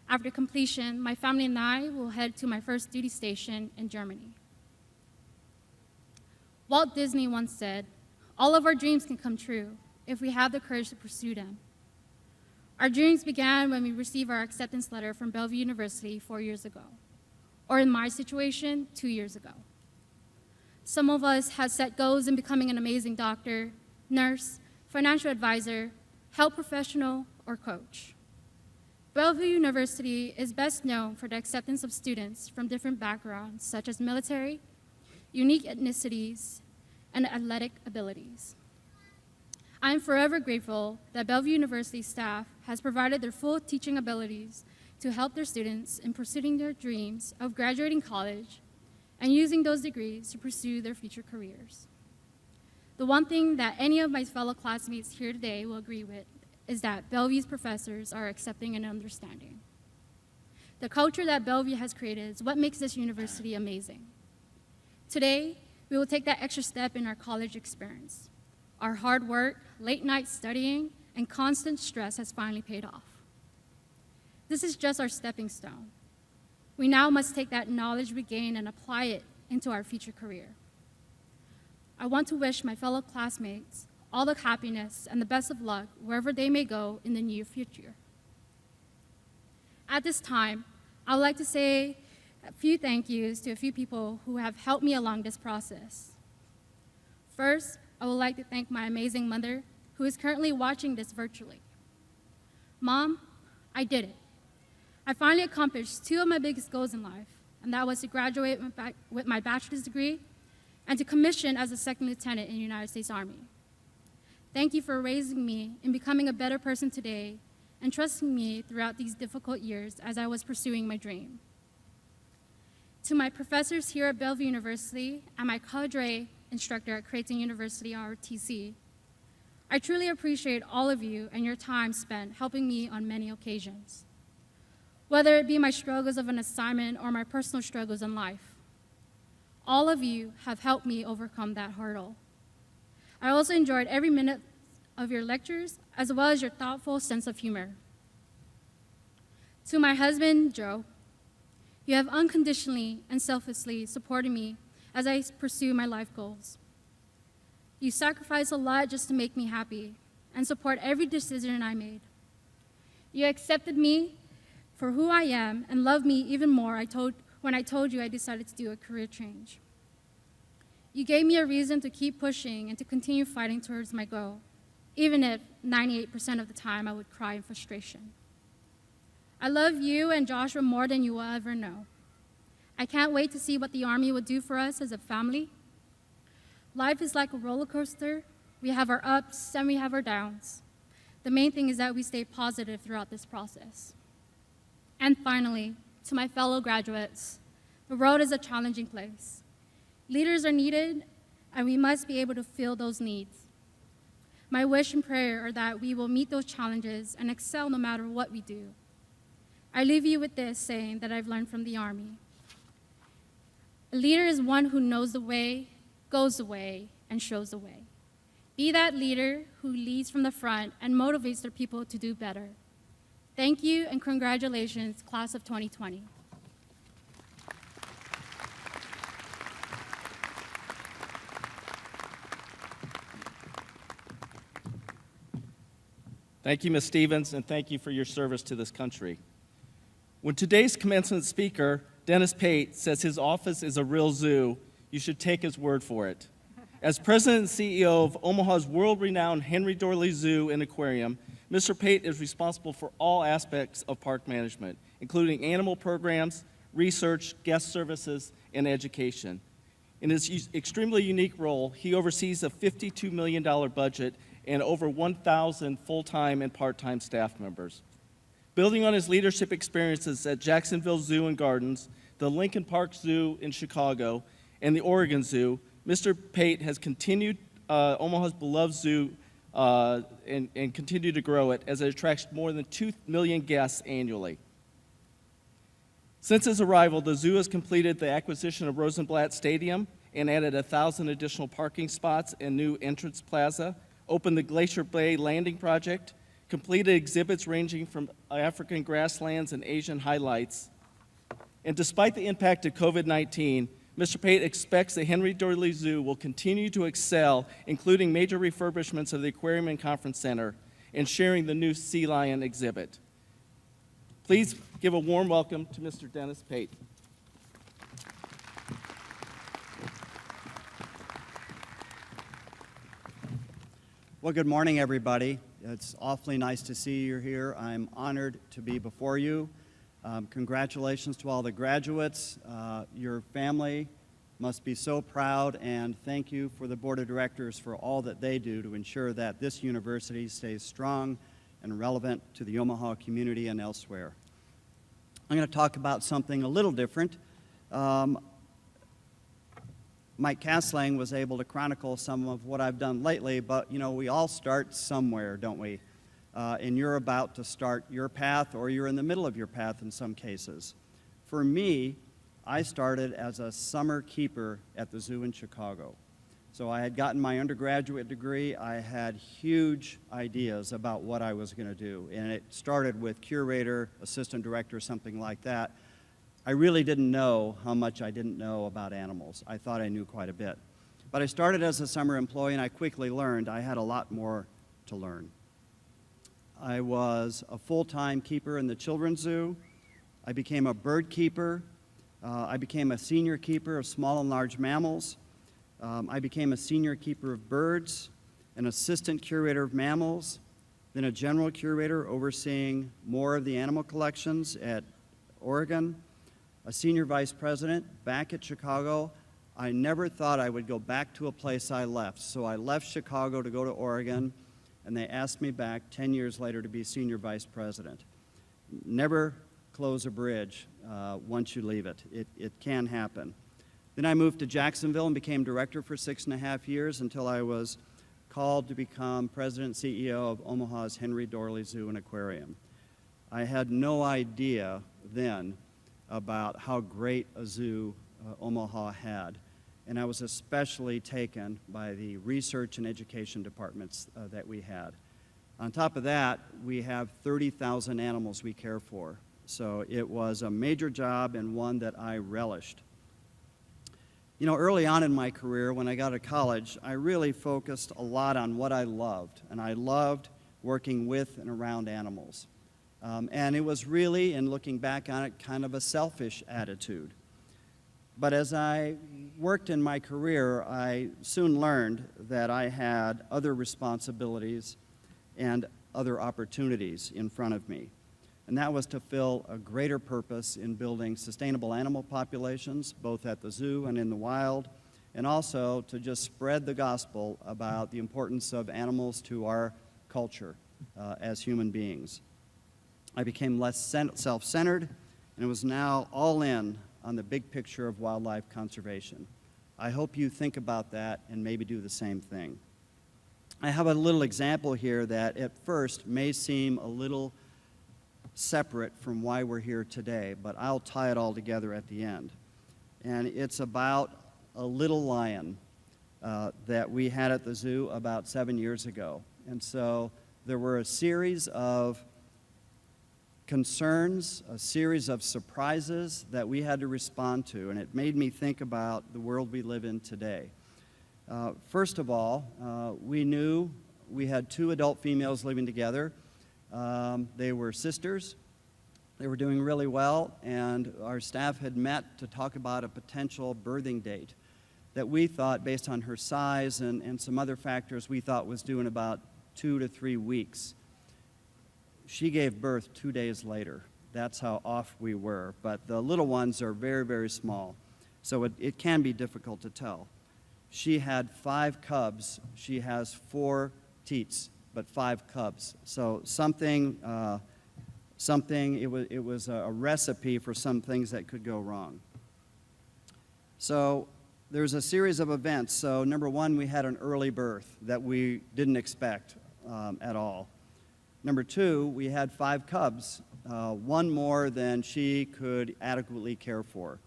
After completion, my family and I will head to my first duty station in Germany. Walt Disney once said, all of our dreams can come true if we have the courage to pursue them. Our dreams began when we received our acceptance letter from Bellevue University 4 years ago, or in my situation, 2 years ago. Some of us have set goals in becoming an amazing doctor, nurse, financial advisor, health professional, or coach. Bellevue University is best known for the acceptance of students from different backgrounds, such as military, unique ethnicities, and athletic abilities. I am forever grateful that Bellevue University staff has provided their full teaching abilities to help their students in pursuing their dreams of graduating college and using those degrees to pursue their future careers. The one thing that any of my fellow classmates here today will agree with is that Bellevue's professors are accepting and understanding. The culture that Bellevue has created is what makes this university amazing. Today, we will take that extra step in our college experience. Our hard work, late night studying, and constant stress has finally paid off. This is just our stepping stone. We now must take that knowledge we gain and apply it into our future career. I want to wish my fellow classmates all the happiness and the best of luck wherever they may go in the near future. At this time, I would like to say a few thank yous to a few people who have helped me along this process. First, I would like to thank my amazing mother, who is currently watching this virtually. Mom, I did it. I finally accomplished two of my biggest goals in life, and that was to graduate with my bachelor's degree and to commission as a second lieutenant in the United States Army. Thank you for raising me and becoming a better person today and trusting me throughout these difficult years as I was pursuing my dream. To my professors here at Bellevue University and my cadre instructor at Creighton University, ROTC, I truly appreciate all of you and your time spent helping me on many occasions. Whether it be my struggles of an assignment or my personal struggles in life, all of you have helped me overcome that hurdle. I also enjoyed every minute of your lectures, as well as your thoughtful sense of humor. To my husband, Joe, you have unconditionally and selflessly supported me as I pursue my life goals. You sacrificed a lot just to make me happy and support every decision I made. You accepted me for who I am and loved me even more when I told you I decided to do a career change. You gave me a reason to keep pushing and to continue fighting towards my goal, even if 98% of the time I would cry in frustration. I love you and Joshua more than you will ever know. I can't wait to see what the Army will do for us as a family. Life is like a roller coaster. We have our ups and we have our downs. The main thing is that we stay positive throughout this process. And finally, to my fellow graduates, the world is a challenging place. Leaders are needed, and we must be able to fill those needs. My wish and prayer are that we will meet those challenges and excel no matter what we do. I leave you with this saying that I've learned from the Army. A leader is one who knows the way, goes the way, and shows the way. Be that leader who leads from the front and motivates their people to do better. Thank you and congratulations, class of 2020. Thank you, Ms. Stevens, and thank you for your service to this country. When today's commencement speaker, Dennis Pate, says his office is a real zoo, you should take his word for it. As president and CEO of Omaha's world-renowned Henry Doorly Zoo and Aquarium, Mr. Pate is responsible for all aspects of park management, including animal programs, research, guest services, and education. In his extremely unique role, he oversees a $52 million budget and over 1,000 full-time and part-time staff members. Building on his leadership experiences at Jacksonville Zoo and Gardens, the Lincoln Park Zoo in Chicago, and the Oregon Zoo, Mr. Pate has continued Omaha's beloved zoo and continued to grow it as it attracts more than 2 million guests annually. Since his arrival, the zoo has completed the acquisition of Rosenblatt Stadium and added 1,000 additional parking spots and new entrance plaza, opened the Glacier Bay Landing Project, completed exhibits ranging from African grasslands and Asian highlights. And despite the impact of COVID-19, Mr. Pate expects the Henry Doorly Zoo will continue to excel, including major refurbishments of the Aquarium and Conference Center and sharing the new sea lion exhibit. Please give a warm welcome to Mr. Dennis Pate. Well, good morning, everybody. It's awfully nice to see you here. I'm honored to be before you. Congratulations to all the graduates. Your family must be so proud, and thank you for the Board of Directors for all that they do to ensure that this university stays strong and relevant to the Omaha community and elsewhere. I'm going to talk about something a little different. Mike Castlang was able to chronicle some of what I've done lately, but you know, we all start somewhere, don't we? and you're about to start your path, or you're in the middle of your path in some cases. For me, I started as a summer keeper at the zoo in Chicago. So I had gotten my undergraduate degree. I had huge ideas about what I was going to do, and it started with curator, assistant director, something like that. I really didn't know how much I didn't know about animals. I thought I knew quite a bit. But I started as a summer employee, and I quickly learned I had a lot more to learn. I was a full-time keeper in the children's zoo. I became a bird keeper. I became a senior keeper of small and large mammals. I became a senior keeper of birds, an assistant curator of mammals, then a general curator overseeing more of the animal collections at Oregon, a senior vice president back at Chicago. I never thought I would go back to a place I left. So I left Chicago to go to Oregon, and they asked me back 10 years later to be senior vice president. Never close a bridge once you leave it. It can happen. Then I moved to Jacksonville and became director for 6.5 years until I was called to become president and CEO of Omaha's Henry Dorley Zoo and Aquarium. I had no idea then about how great a zoo Omaha had, and I was especially taken by the research and education departments that we had. On top of that, we have 30,000 animals we care for, so it was a major job and one that I relished. You know, early on in my career, when I got to college, I really focused a lot on what I loved, and I loved working with and around animals. And it was really, in looking back on it, kind of a selfish attitude. But as I worked in my career, I soon learned that I had other responsibilities and other opportunities in front of me. And that was to fill a greater purpose in building sustainable animal populations, both at the zoo and in the wild, and also to just spread the gospel about the importance of animals to our culture as human beings. I became less self-centered, and was now all in on the big picture of wildlife conservation. I hope you think about that and maybe do the same thing. I have a little example here that at first may seem a little separate from why we're here today, but I'll tie it all together at the end. And it's about a little lion that we had at the zoo about 7 years ago. And so there were a series of concerns, a series of surprises that we had to respond to, and it made me think about the world we live in today. First of all, we knew we had 2 adult females living together. They were sisters. They were doing really well, and our staff had met to talk about a potential birthing date that we thought, based on her size and some other factors, we thought was due in about 2 to 3 weeks. She gave birth 2 days later. That's how off we were. But the little ones are very, very small, so it can be difficult to tell. She had 5 cubs. She has 4 teats, but 5 cubs. So it was a recipe for some things that could go wrong. So there's a series of events. So number 1, we had an early birth that we didn't expect at all. Number 2, we had 5 cubs, 1 more than she could adequately care for.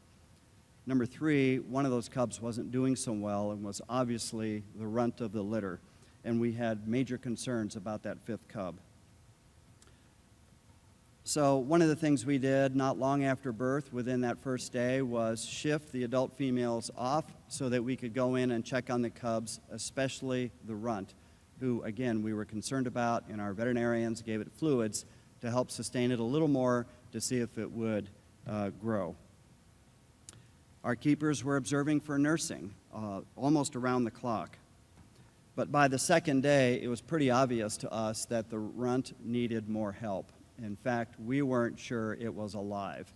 Number 3, one of those cubs wasn't doing so well and was obviously the runt of the litter, and we had major concerns about that 5th cub. So one of the things we did not long after birth, within that first day, was shift the adult females off so that we could go in and check on the cubs, especially the runt, who, again, we were concerned about, and our veterinarians gave it fluids to help sustain it a little more to see if it would grow. Our keepers were observing for nursing almost around the clock. But by the second day, it was pretty obvious to us that the runt needed more help. In fact, we weren't sure it was alive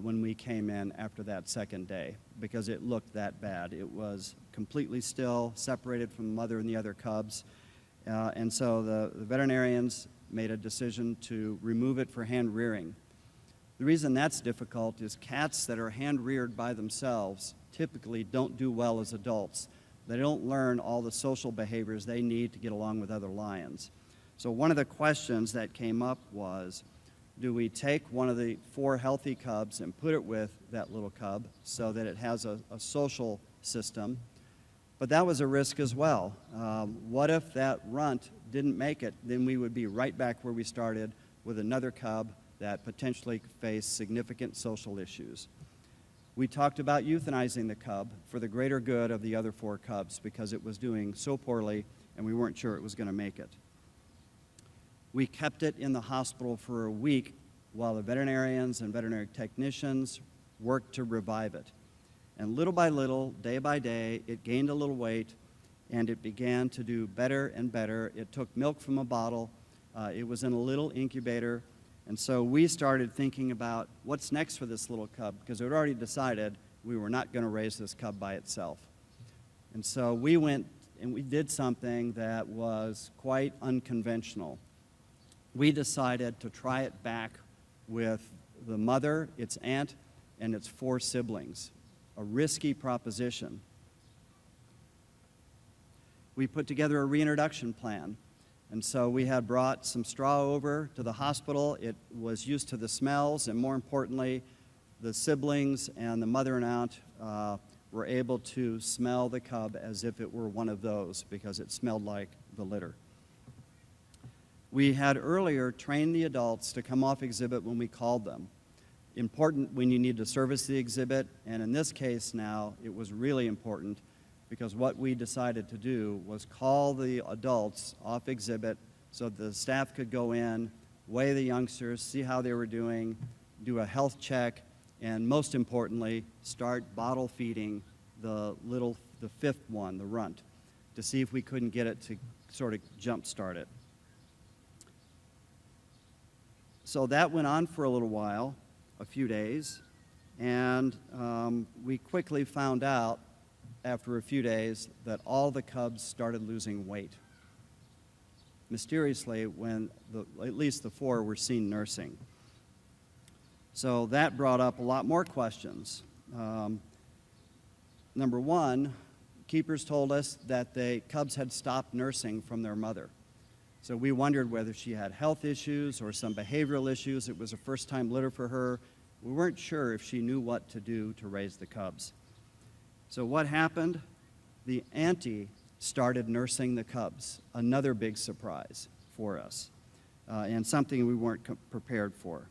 when we came in after that second day because it looked that bad. It was completely still, separated from the mother and the other cubs. And so the veterinarians made a decision to remove it for hand rearing. The reason that's difficult is cats that are hand reared by themselves typically don't do well as adults. They don't learn all the social behaviors they need to get along with other lions. So one of the questions that came up was, do we take one of the 4 healthy cubs and put it with that little cub so that it has a social system? But that was a risk as well. What if that runt didn't make it? Then we would be right back where we started with another cub that potentially faced significant social issues. We talked about euthanizing the cub for the greater good of the other 4 cubs because it was doing so poorly and we weren't sure it was going to make it. We kept it in the hospital for a week while the veterinarians and veterinary technicians worked to revive it. And little by little, day by day, it gained a little weight and it began to do better and better. It took milk from a bottle. It was in a little incubator. And so we started thinking about what's next for this little cub because we had already decided we were not going to raise this cub by itself. And so we went and we did something that was quite unconventional. We decided to try it back with the mother, its aunt, and its 4 siblings. A risky proposition. We put together a reintroduction plan. And so we had brought some straw over to the hospital. It was used to the smells, and more importantly, the siblings and the mother and aunt were able to smell the cub as if it were one of those because it smelled like the litter. We had earlier trained the adults to come off exhibit when we called them. Important when you need to service the exhibit, and in this case now, it was really important because what we decided to do was call the adults off exhibit so the staff could go in, weigh the youngsters, see how they were doing, do a health check, and most importantly, start bottle feeding the 5th one, the runt, to see if we couldn't get it to sort of jumpstart it. So that went on for a little while, a few days, and we quickly found out after a few days that all the cubs started losing weight. Mysteriously, when at least the 4 were seen nursing. So that brought up a lot more questions. Number 1, keepers told us that the cubs had stopped nursing from their mother. So we wondered whether she had health issues or some behavioral issues. It was a first-time litter for her. We weren't sure if she knew what to do to raise the cubs. So what happened? The auntie started nursing the cubs, another big surprise for us, and something we weren't prepared for.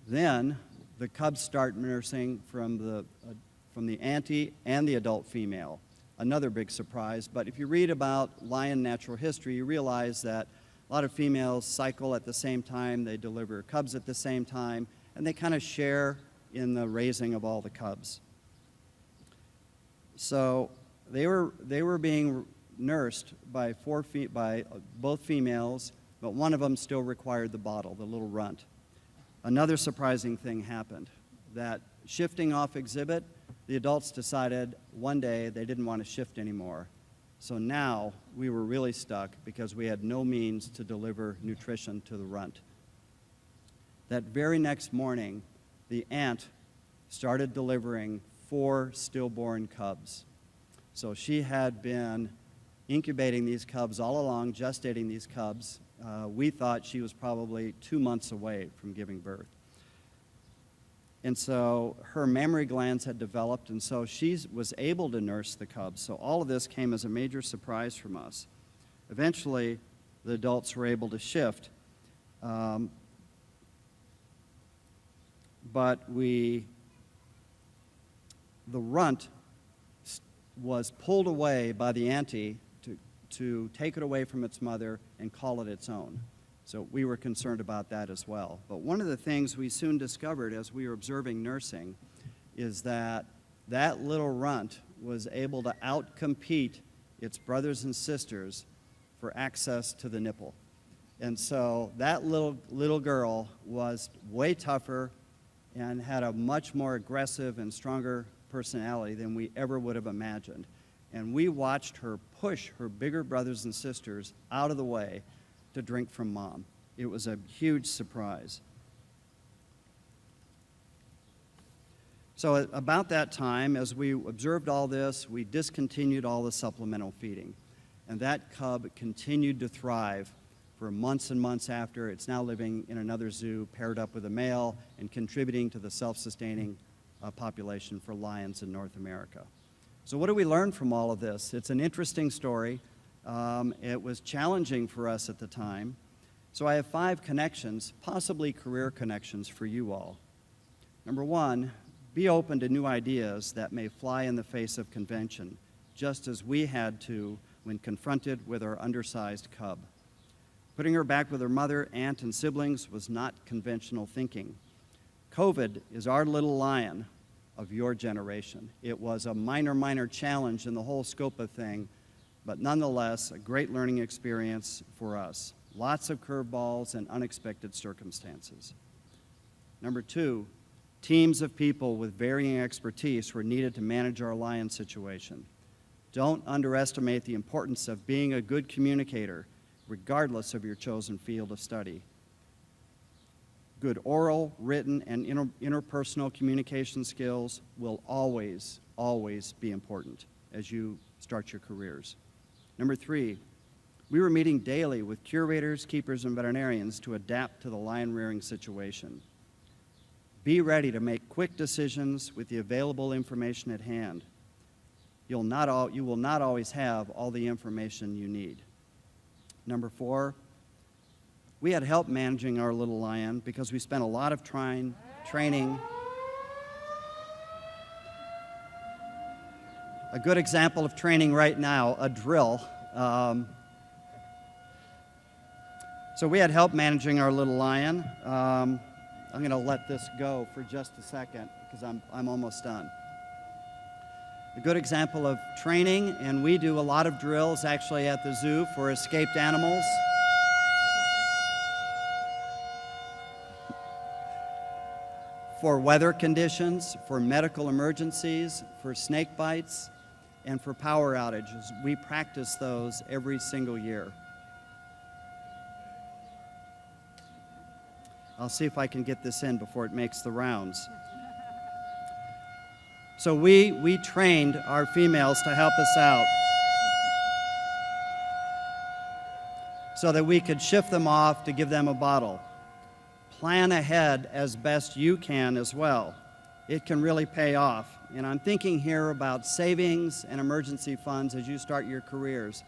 Then the cubs start nursing from the auntie and the adult female. Another big surprise, but if you read about lion natural history, you realize that a lot of females cycle at the same time, they deliver cubs at the same time, and they kind of share in the raising of all the cubs. So they were being nursed by both females, but one of them still required the bottle, the little runt. Another surprising thing happened, that shifting off exhibit, the adults decided one day they didn't want to shift anymore. So now we were really stuck because we had no means to deliver nutrition to the runt. That very next morning, the aunt started delivering 4 stillborn cubs. So she had been incubating these cubs all along, gestating these cubs. We thought she was probably 2 months away from giving birth. And so her mammary glands had developed, and so she was able to nurse the cubs. So all of this came as a major surprise from us. Eventually, the adults were able to shift. But the runt was pulled away by the auntie to take it away from its mother and call it its own. So we were concerned about that as well. But one of the things we soon discovered as we were observing nursing is that that little runt was able to outcompete its brothers and sisters for access to the nipple. And so that little girl was way tougher and had a much more aggressive and stronger personality than we ever would have imagined. And we watched her push her bigger brothers and sisters out of the way to drink from mom. It was a huge surprise. So about that time, as we observed all this, we discontinued all the supplemental feeding. And that cub continued to thrive for months and months after. It's now living in another zoo, paired up with a male, and contributing to the self-sustaining population for lions in North America. So what do we learn from all of this? It's an interesting story. It was challenging for us at the time. So I have 5 connections, possibly career connections for you all. Number 1, be open to new ideas that may fly in the face of convention, just as we had to when confronted with our undersized cub. Putting her back with her mother, aunt, and siblings was not conventional thinking. COVID is our little lion of your generation. It was a minor challenge in the whole scope of thing, but nonetheless, a great learning experience for us. Lots of curveballs and unexpected circumstances. Number 2, teams of people with varying expertise were needed to manage our lion situation. Don't underestimate the importance of being a good communicator, regardless of your chosen field of study. Good oral, written, and interpersonal communication skills will always be important as you start your careers. Number 3, we were meeting daily with curators, keepers, and veterinarians to adapt to the lion rearing situation. Be ready to make quick decisions with the available information at hand. You will not always have all the information you need. Number 4, we had help managing our little lion because we spent a lot of training. A good example of training right now, a drill. So we had help managing our little lion. I'm going to let this go for just a second because I'm almost done. A good example of training, and we do a lot of drills actually at the zoo for escaped animals. For weather conditions, for medical emergencies, for snake bites, and for power outages. We practice those every single year. I'll see if I can get this in before it makes the rounds. So we trained our females to help us out so that we could shift them off to give them a bottle. Plan ahead as best you can as well. It can really pay off. And I'm thinking here about savings and emergency funds as you start your careers.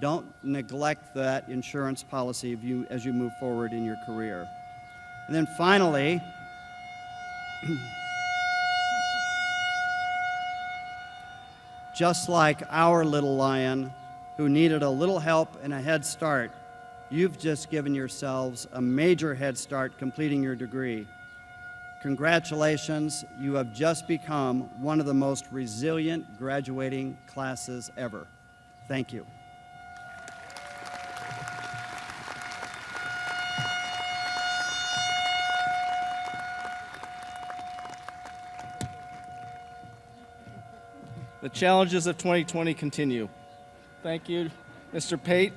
Don't neglect that insurance policy as you move forward in your career. And then finally, just like our little lion who needed a little help and a head start, you've just given yourselves a major head start completing your degree. Congratulations, you have just become one of the most resilient graduating classes ever. Thank you. The challenges of 2020 continue. Thank you, Mr. Pate,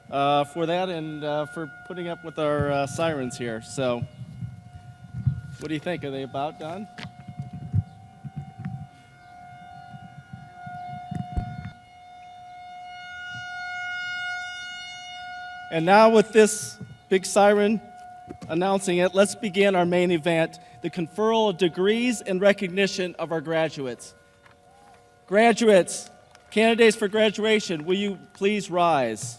for that and for putting up with our sirens here. So, what do you think? Are they about done? And now with this big siren announcing it, let's begin our main event, the conferral of degrees and recognition of our graduates. Graduates, candidates for graduation, will you please rise?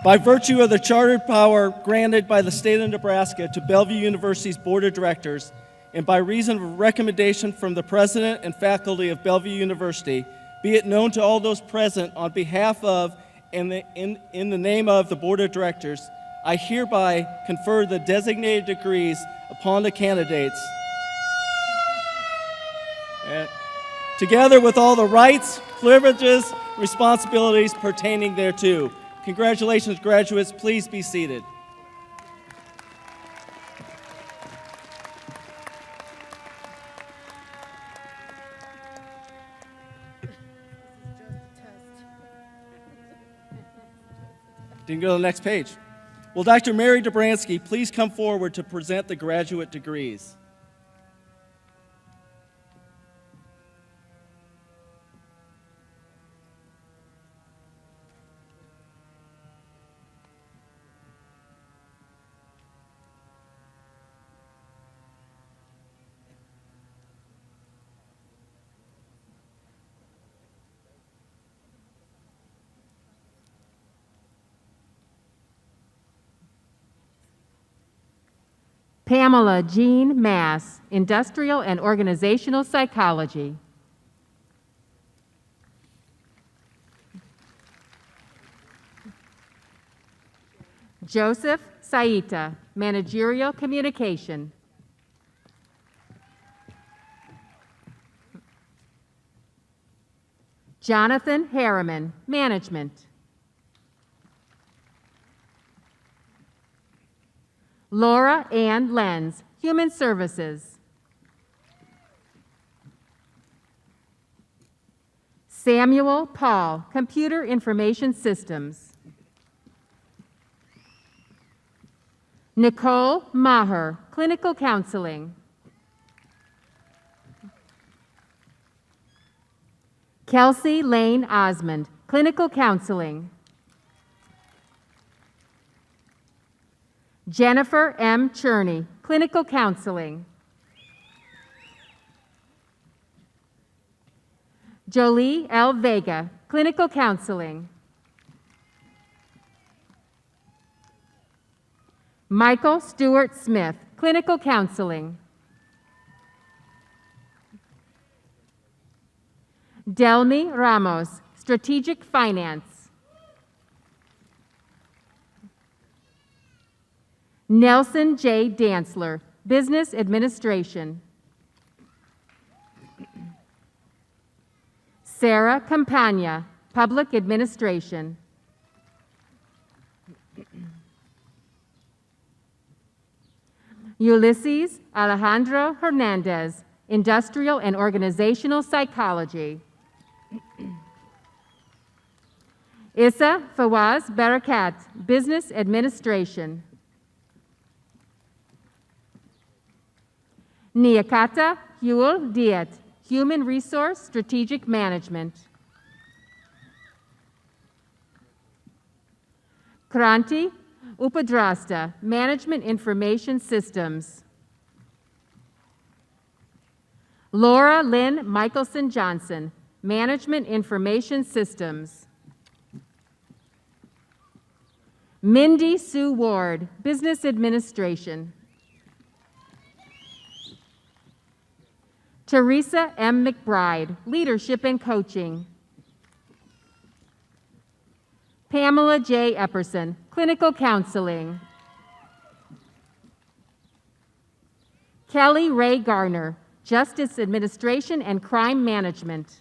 By virtue of the chartered power granted by the state of Nebraska to Bellevue University's Board of Directors, and by reason of a recommendation from the president and faculty of Bellevue University, be it known to all those present on behalf of and in the name of the Board of Directors, I hereby confer the designated degrees upon the candidates, together with all the rights, privileges, responsibilities pertaining thereto. Congratulations, graduates. Please be seated. Didn't go to the next page. Will Dr. Mary Dobransky please come forward to present the graduate degrees? Pamela Jean Mass, Industrial and Organizational Psychology. Joseph Saita, Managerial Communication. Jonathan Harriman, Management. Laura Ann Lenz, Human Services. Samuel Paul, Computer Information Systems. Nicole Maher, Clinical Counseling. Kelsey Lane Osmond, Clinical Counseling. Jennifer M. Cherney, Clinical Counseling. Jolie L. Vega, Clinical Counseling. Michael Stewart Smith, Clinical Counseling. Delmi Ramos, Strategic Finance. Nelson J. Dantzler, Business Administration. Sarah Campagna, Public Administration. Ulysses Alejandro Hernandez, Industrial and Organizational Psychology. Issa Fawaz Barakat, Business Administration. Niakata Huel Diet, Human Resource Strategic Management. Kranti Upadrasta, Management Information Systems. Laura Lynn Michelson Johnson, Management Information Systems. Mindy Sue Ward, Business Administration. Teresa M. McBride, Leadership and Coaching. Pamela J. Epperson, Clinical Counseling. Kelly Ray Garner, Justice Administration and Crime Management.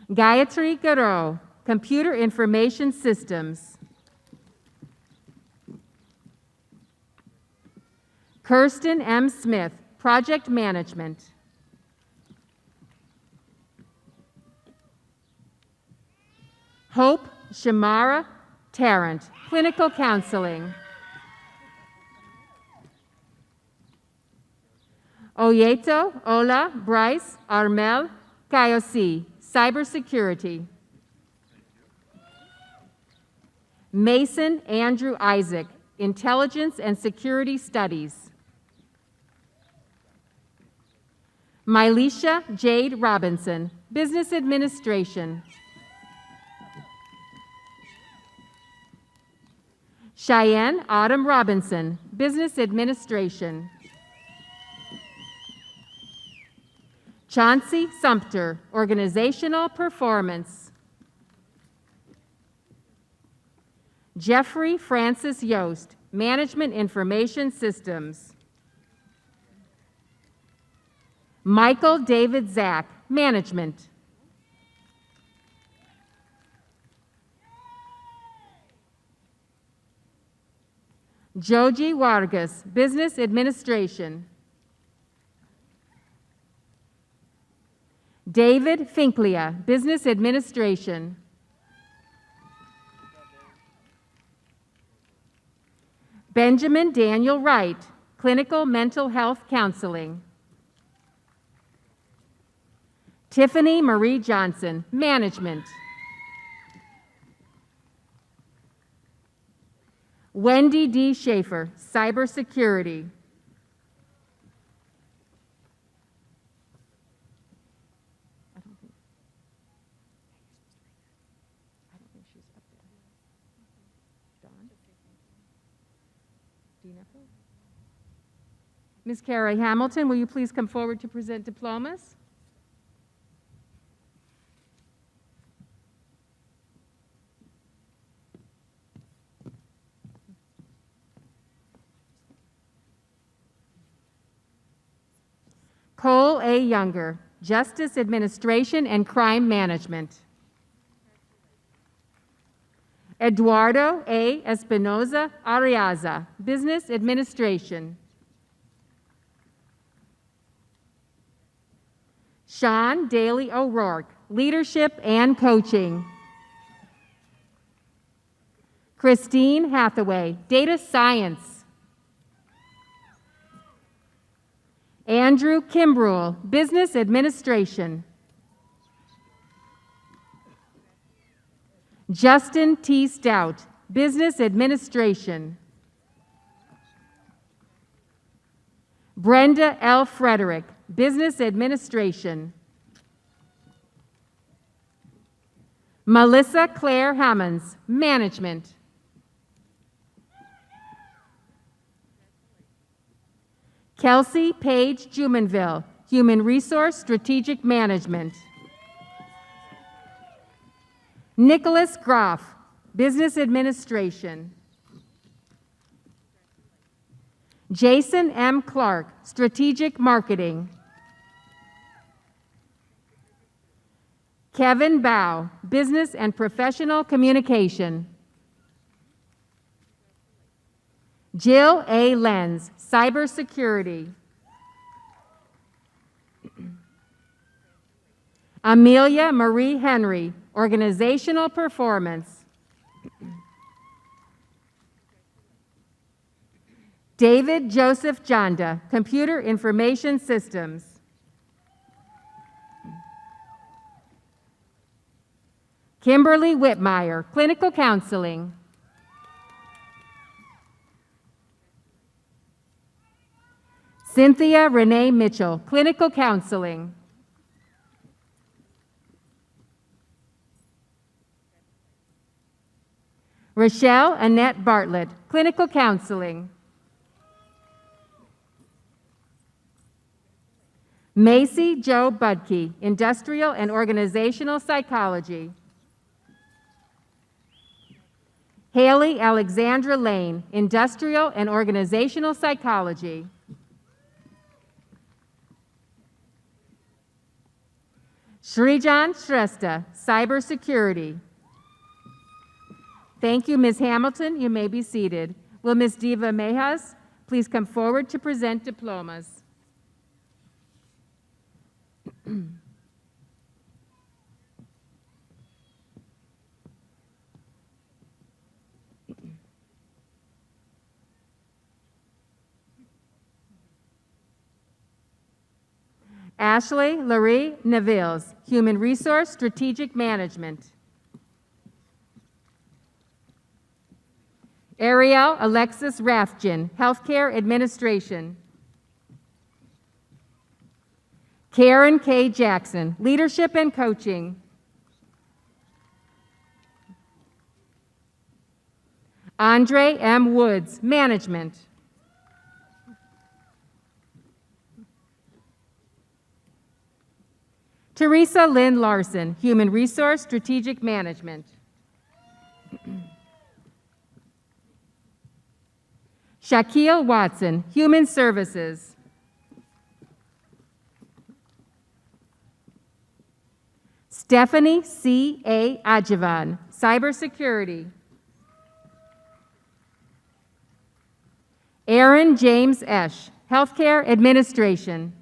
Gayatri Garou, Computer Information Systems. Kirsten M. Smith, Project Management. Hope Shamara Tarrant, Clinical Counseling. Oyeto Ola Bryce Armel Kayosi, Cybersecurity. Mason Andrew Isaac, Intelligence and Security Studies. Mylisha Jade Robinson, Business Administration. Cheyenne Autumn Robinson, Business Administration. Chauncey Sumter, Organizational Performance. Jeffrey Francis Yost, Management Information Systems. Michael David Zack, Management. Joji Vargas, Business David Finklia, Business Administration. Benjamin Daniel Wright, Clinical Mental Health Counseling. Tiffany Marie Johnson, Management. Wendy D. Schaefer, Cybersecurity. Ms. Carrie Hamilton, will you please come forward to present diplomas? Cole A. Younger, Justice Administration and Crime Management. Eduardo A. Espinoza Ariaza, Business Administration. Sean Daly O'Rourke, Leadership and Coaching. Christine Hathaway, Data Science. Andrew Kimbrell, Business Administration. Justin T. Stout, Business Administration. Brenda L. Frederick, Business Administration. Melissa Claire Hammonds, Management. Kelsey Paige Jumanville, Human Resource Strategic Management. Nicholas Groff, Business Administration. Jason M. Clark, Strategic Marketing. Kevin Bow, Business and Professional Communication. Jill A. Lenz, Cybersecurity. Amelia Marie Henry, Organizational Performance. David Joseph Janda, Computer Information Systems. Kimberly Whitmire, Clinical Counseling. Cynthia Renee Mitchell, Clinical Counseling. Rochelle Annette Bartlett, Clinical Counseling. Macy Jo Budke, Industrial and Organizational Psychology. Haley Alexandra Lane, Industrial and Organizational Psychology. Srijan Shrestha, Cybersecurity. Thank you, Ms. Hamilton. You may be seated. Will Ms. Diva Mejas please come forward to present diplomas? Ashley Laurie Nevilles, Human Resource Strategic Management. Ariel Alexis Rathjen, Healthcare Administration. Karen K. Jackson, Leadership and Coaching. Andre M. Woods, Management. Teresa Lynn Larson, Human Resource Strategic Management. Shaquille Watson, Human Services. Stephanie C. A. Ajivan, Cybersecurity. Aaron James Esch, Healthcare Administration.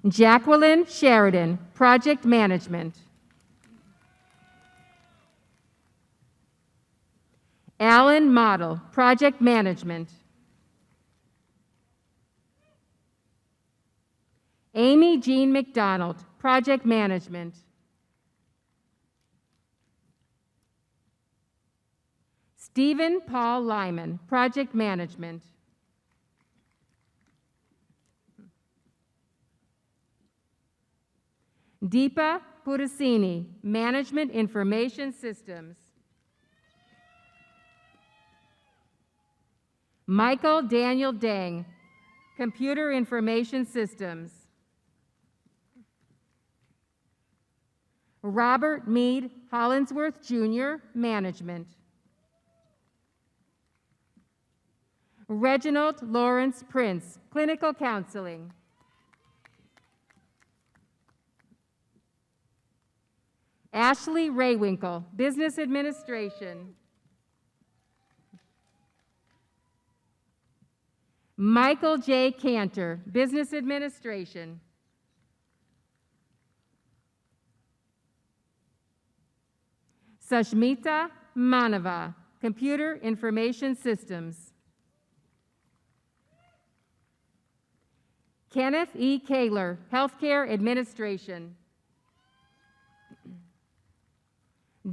Jacqueline Sheridan, Project Management. Alan Model, Project Management. Amy Jean McDonald, Project Management. Stephen Paul Lyman, Project Management. Deepa Pudasini, Management Information Systems. Michael Daniel Dang, Computer Information Systems. Robert Mead Hollinsworth, Jr., Management. Reginald Lawrence Prince, Clinical Counseling. Ashley Raywinkle, Business Administration. Michael J. Cantor, Business Administration. Sushmita Manava, Computer Information Systems. Kenneth E. Kaler, Healthcare Administration.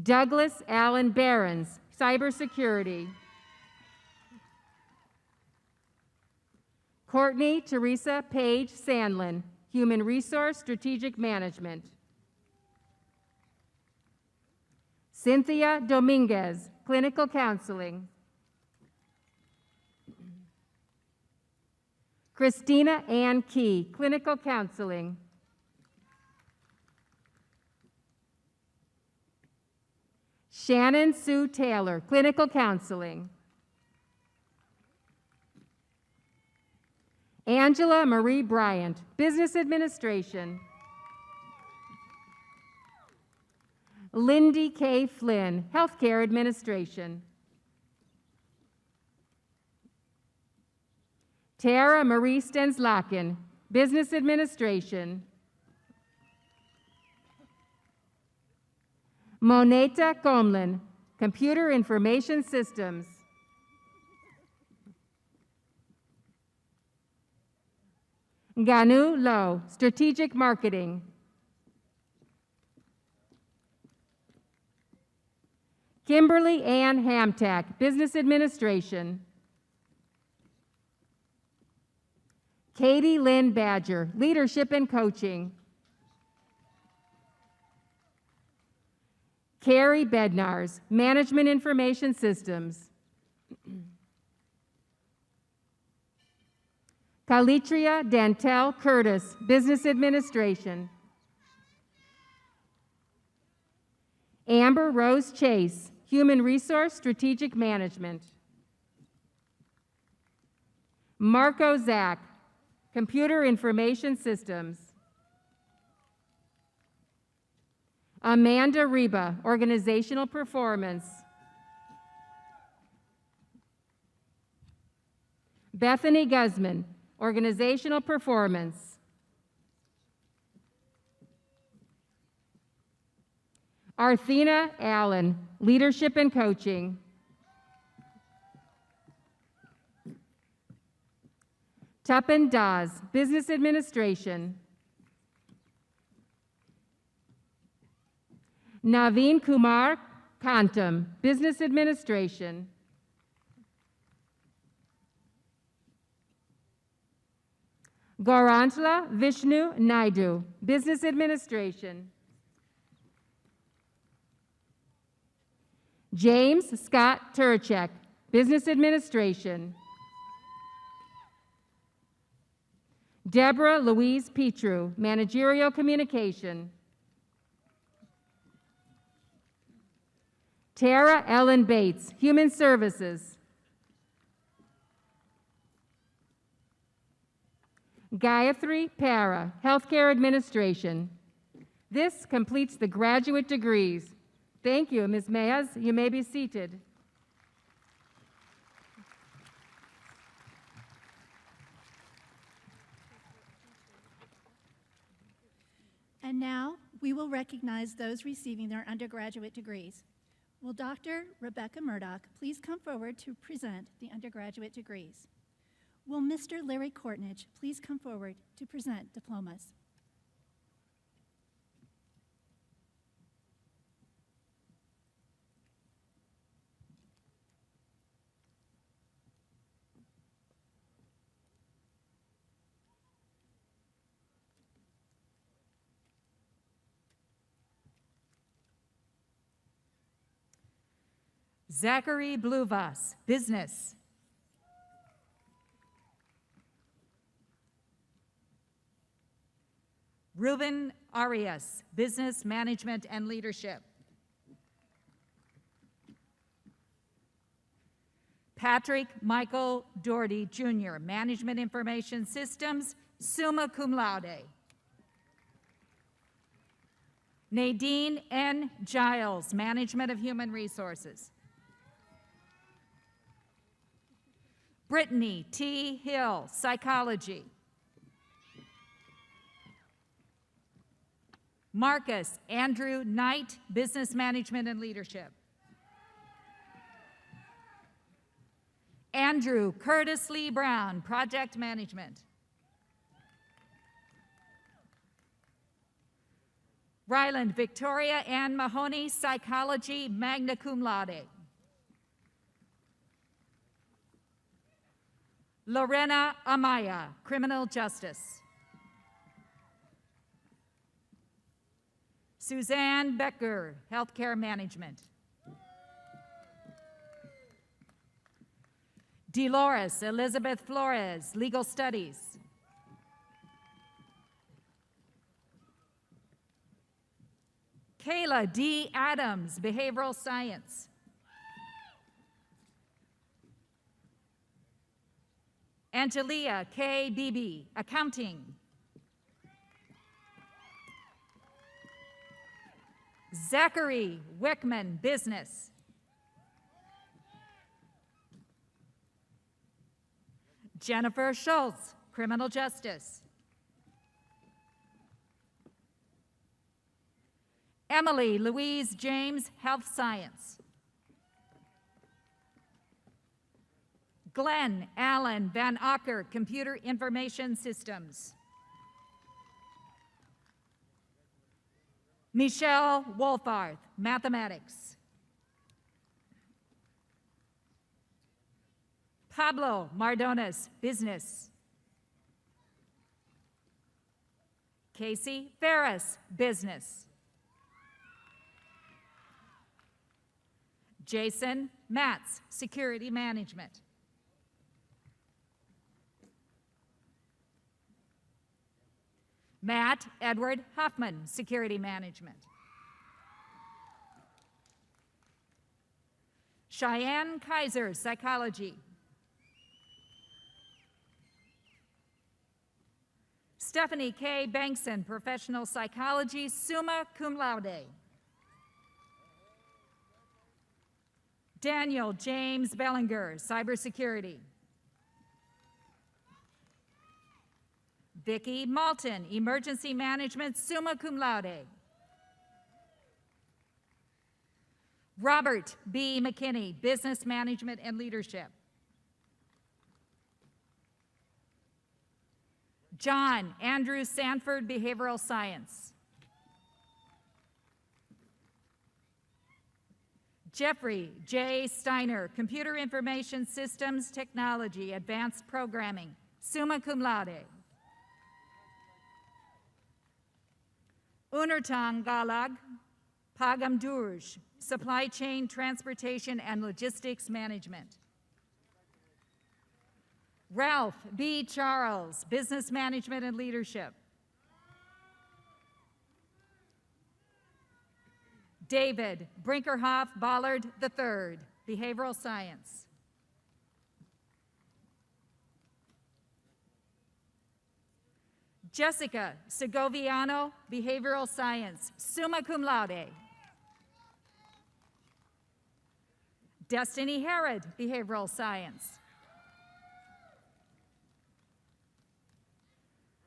Douglas Allen Behrens, Cybersecurity. Courtney Teresa Page Sandlin, Human Resource Strategic Management. Cynthia Dominguez, Clinical Counseling. Christina Ann Key, Clinical Counseling. Shannon Sue Taylor, Clinical Counseling. Angela Marie Bryant, Business Administration. Lindy K. Flynn, Healthcare Administration. Tara Marie Stenslaken, Business Administration. Moneta Comlin, Computer Information Systems. Ganu Lo, Strategic Marketing. Kimberly Ann Hamtack, Business Administration. Katie Lynn Badger, Leadership and Coaching. Carrie Bednars, Management Information Systems. Kalitria Dantel Curtis, Business Administration. Amber Rose Chase, Human Resource Strategic Management. Marco Zach, Computer Information Systems. Amanda Reba, Organizational Performance. Bethany Guzman, Organizational Performance. Arthena Allen, Leadership and Coaching. Tupan Das, Business Administration. Naveen Kumar Kantam, Business Administration. Gaurantala Vishnu Naidu, Business Administration. James Scott Turchek, Business Administration. Deborah Louise Petru, Managerial Communication. Tara Ellen Bates, Human Services. Gayatri Para, Healthcare Administration. This completes the graduate degrees. Thank you, Ms. Mayes. You may be seated. And now we will recognize those receiving their undergraduate degrees. Will Dr. Rebecca Murdoch please come forward to present the undergraduate degrees? Will Mr. Larry Courtnidge please come forward to present diplomas? Zachary Bluvas, business. Ruben Arias, business management and leadership. Patrick Michael Doherty, Jr., management information systems, summa cum laude. Nadine N. Giles, management of human resources. Brittany T. Hill, psychology. Marcus Andrew Knight, business management and leadership. Andrew Curtis Lee Brown, project management. Ryland Victoria Ann Mahoney, psychology, magna cum laude. Lorena Amaya, criminal justice. Suzanne Becker, healthcare management. Dolores Elizabeth Flores, legal studies. Kayla D. Adams, behavioral science. Angelia K. Beebe, accounting. Zachary Wickman, business. Jennifer Schultz, criminal justice. Emily Louise James, health science. Glenn Allen Van Acker, computer information systems. Michelle Wolfarth, mathematics. Pablo Mardones, business. Casey Ferris, business. Jason Matz, security management. Matt Edward Huffman, security management. Cheyenne Kaiser, psychology. Stephanie K. Bankson, professional psychology, summa cum laude. Daniel James Bellinger, cybersecurity. Vicki Malton, emergency management, summa cum laude. Robert B. McKinney, business management and leadership. John Andrew Sanford, behavioral science. Jeffrey J. Steiner, computer information systems technology, advanced programming, summa cum laude. Unurtang Galag, Pagam Durj, supply chain, transportation, and logistics management. Ralph B. Charles, business management and leadership. David Brinkerhoff Ballard III, behavioral science. Jessica Segoviano, behavioral science, summa cum laude. Destiny Herod, behavioral science.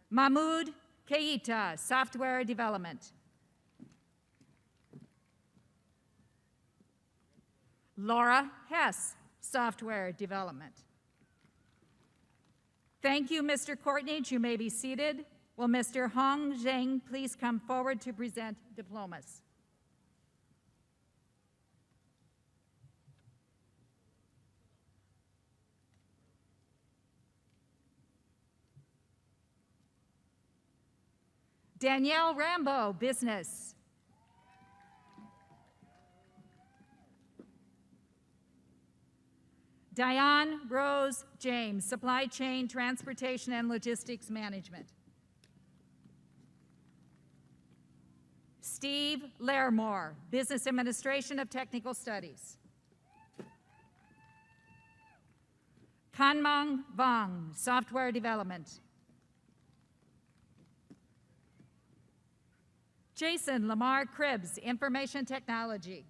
Mahmoud Keita, software development. Laura Hess, software development. Thank you, Mr. Courtnage. You may be seated. Will Mr. Hong Zheng please come forward to present diplomas? Danielle Rambo, business. Diane Rose James, supply chain, transportation, and logistics management. Steve Larimore, business administration of technical studies. Kanmang Vang, software development. Jason Lamar Cribbs, information technology.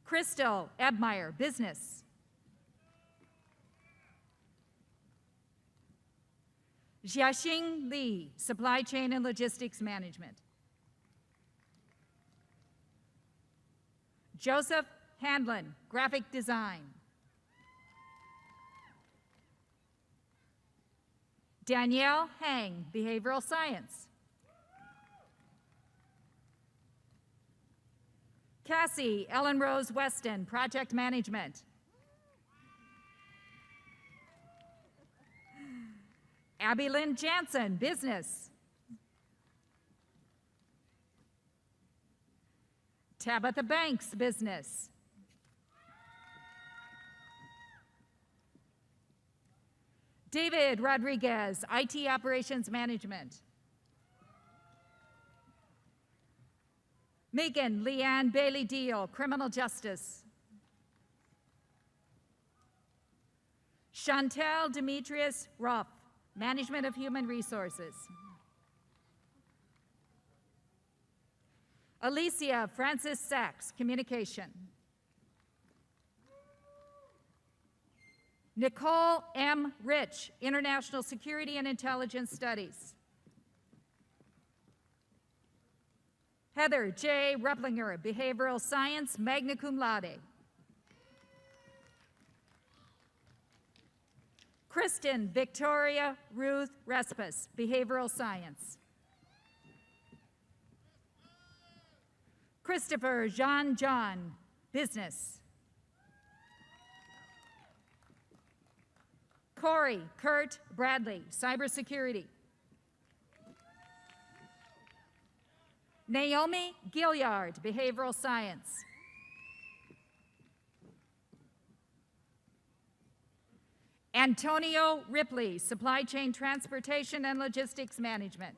Crystal Ebmeyer, business. Jiaxing Li, supply chain and logistics management. Joseph Handlin, graphic design. Danielle Hang, behavioral science. Cassie Ellen Rose Weston, project management. Abby Lynn Jansen, business. Tabitha Banks, business. David Rodriguez, IT operations management. Megan Leanne Bailey Deal, criminal justice. Chantel Demetrius Ruff, management of human resources. Alicia Francis Sachs, communication. Nicole M. Rich, international security and intelligence studies. Heather J. Replinger, behavioral science, magna cum laude. Kristen Victoria Ruth Respis, behavioral science. Christopher Jean John, business. Corey Kurt Bradley, cybersecurity. Naomi Gilliard, behavioral science. Antonio Ripley, supply chain, transportation, and logistics management.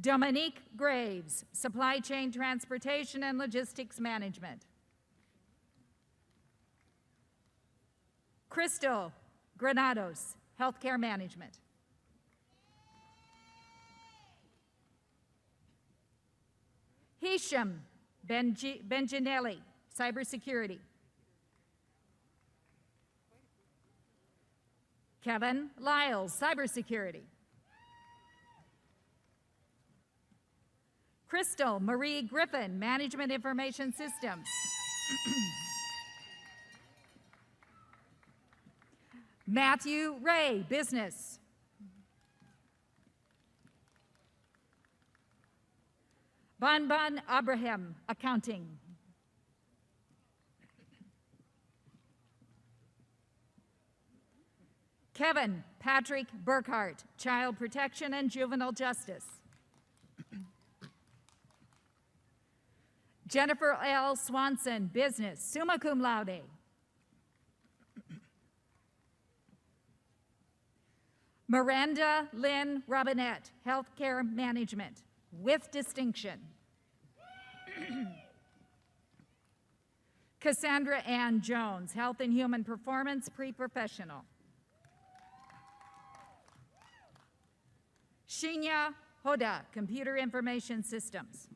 Dominique Graves, supply chain, transportation, and logistics management. Crystal Granados, healthcare management. Hisham Benjanelli, cybersecurity. Kevin Lyles, cybersecurity. Crystal Marie Griffin, management information systems. Matthew Ray, business. Banban Abraham, accounting. Kevin Patrick Burkhart, child protection and juvenile justice. Jennifer L. Swanson, business, summa cum laude. Miranda Lynn Robinette, healthcare management, with distinction. Cassandra Ann Jones, health and human performance, pre-professional. Shinya Hoda, computer information systems.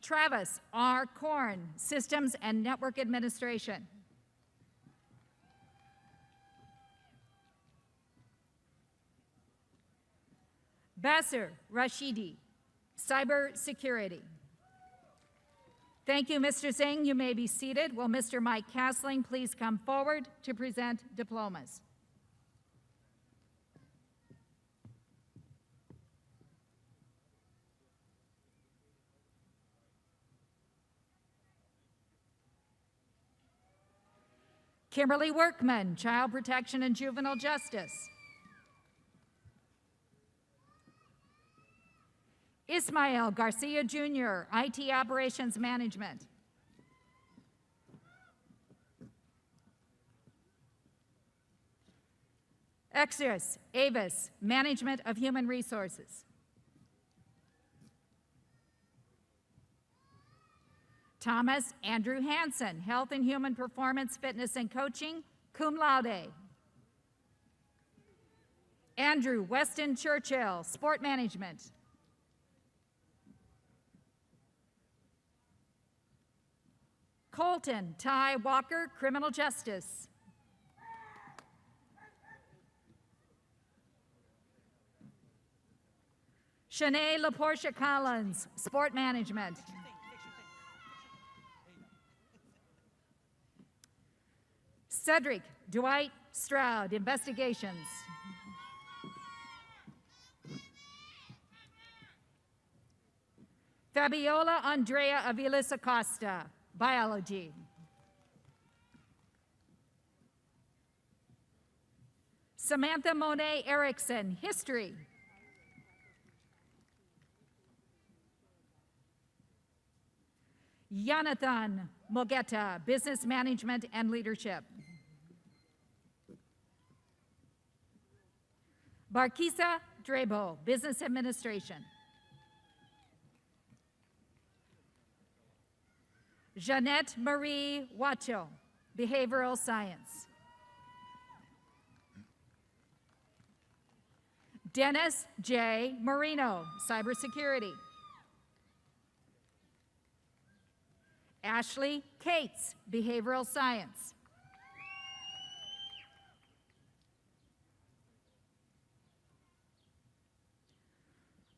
Travis R. Korn, Systems and Network Administration. Basir Rashidi, Cyber Security. Thank you, Mr. Singh. You may be seated. Will Mr. Mike Castling please come forward to present diplomas? Kimberly Workman, Child Protection and Juvenile Justice. Ismael Garcia Jr., IT Operations Management. Exis Avis, Management of Human Resources. Thomas Andrew Hansen, Health and Human Performance, Fitness and Coaching, cum laude. Andrew Weston Churchill, Sport Management. Colton Ty Walker, Criminal Justice. Shanae LaPortia Collins, Sport Management. Cedric Dwight Stroud, Investigations. Fabiola Andrea Aviles Acosta, Biology. Samantha Monet Erickson, History. Jonathan Mogeta, Business Management and Leadership. Barkisa Drebo, Business Administration. Jeanette Marie Wacho, Behavioral Science. Dennis J. Marino, Cybersecurity. Ashley Cates, Behavioral Science.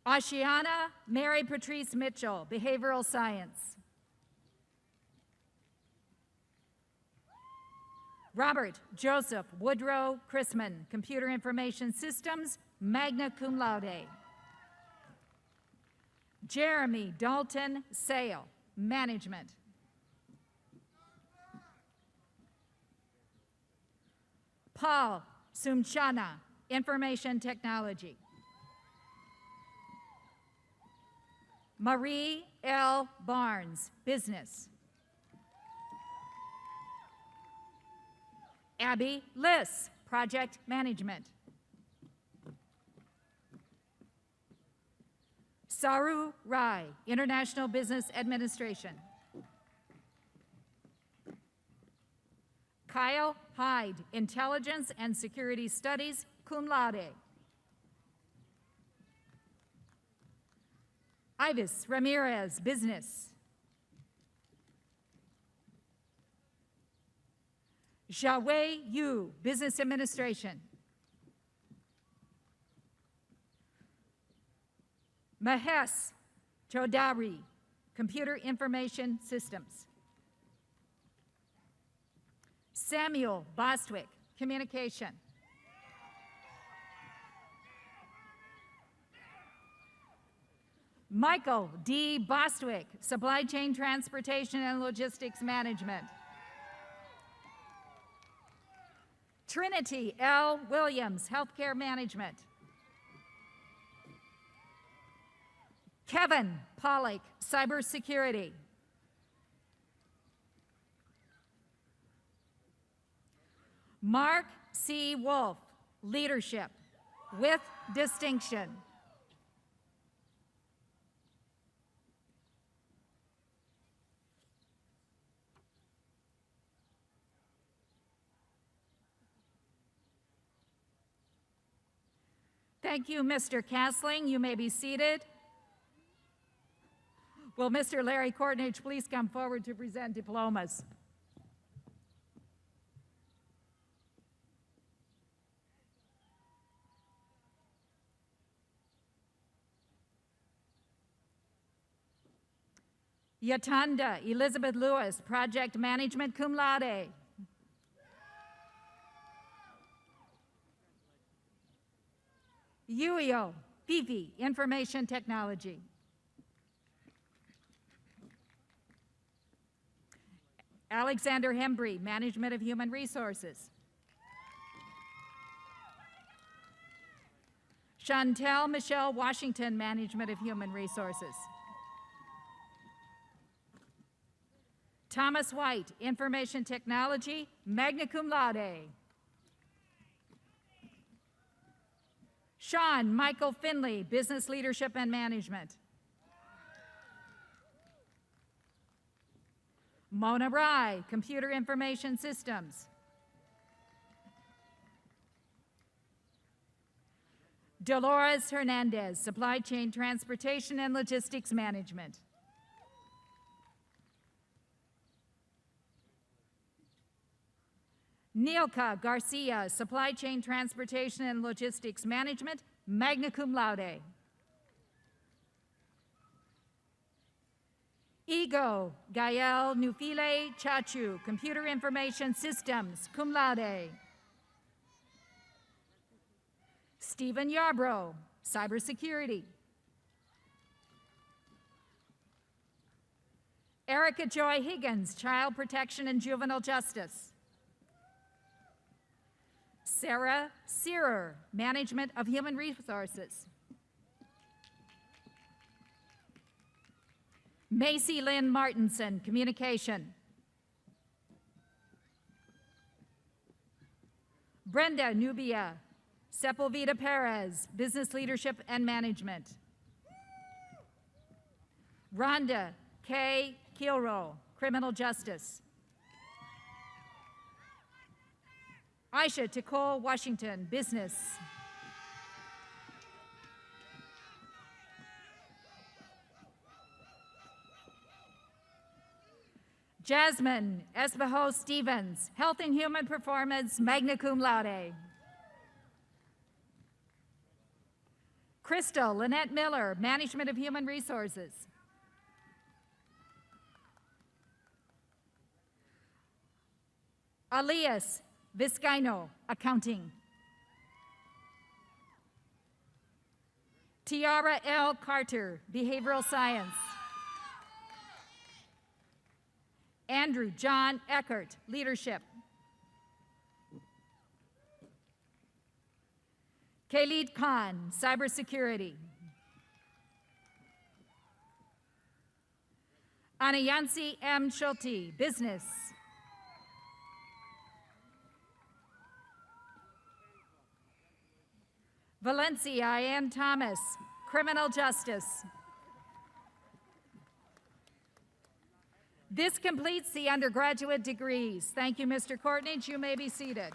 Ashiana Mary Patrice Mitchell, Behavioral Science. Robert Joseph Woodrow Chrisman, Computer Information Systems, magna cum laude. Jeremy Dalton Sale, Management. Paul Sumchana, Information Technology. Marie L. Barnes, Business. Abby Liss, Project Management. Saru Rai, International Business Administration. Kyle Hyde, Intelligence and Security Studies, cum laude. Ivis Ramirez, Business. Xiaowei Yu, Business Administration. Mahesh Chaudhary, Computer Information Systems. Samuel Bostwick, Communication. Michael D. Bostwick, Supply Chain Transportation and Logistics Management. Trinity L. Williams, Healthcare Management. Kevin Pollock, Cybersecurity. Mark C. Wolf, Leadership with Distinction. Thank you, Mr. Castling. You may be seated. Will Mr. Larry Courtnage please come forward to present diplomas? Yatanda Elizabeth Lewis, Project Management, cum laude. Yuio Fifi, Information Technology. Alexander Hembry, Management of Human Resources. Chantel Michelle Washington, Management of Human Resources. Thomas White, Information Technology, magna cum laude. Sean Michael Finley, Business Leadership and Management. Mona Rai, Computer Information Systems. Dolores Hernandez, Supply Chain Transportation and Logistics Management. Nilka Garcia, Supply Chain Transportation and Logistics Management, magna cum laude. Ego Gael Nufile Chachu, Computer Information Systems, cum laude. Stephen Yarbrough, Cybersecurity. Erica Joy Higgins, Child Protection and Juvenile Justice. Sarah Searer, Management of Human Resources. Macy Lynn Martinson, Communication. Brenda Nubia, Sepulveda Perez, Business Leadership and Management. Rhonda K. Kilrow, Criminal Justice. Aisha Ticole Washington, Business. Jasmine Espejo Stevens, Health and Human Performance, magna cum laude. Crystal Lynette Miller, Management of Human Resources. Elias Vizcaino, Accounting. Tiara L. Carter, Behavioral Science. Andrew John Eckert, Leadership. Khalid Khan, Cybersecurity. Anayansi M. Schulte, Business. Valencia Ann Thomas, Criminal Justice. This completes the undergraduate degrees. Thank you, Mr. Courtnage. You may be seated.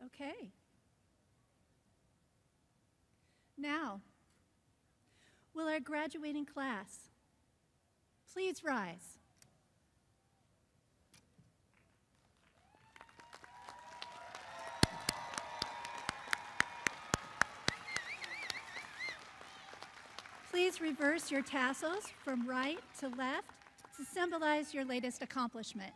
Okay. Now, will our graduating class please rise? Please reverse your tassels from right to left to symbolize your latest accomplishment.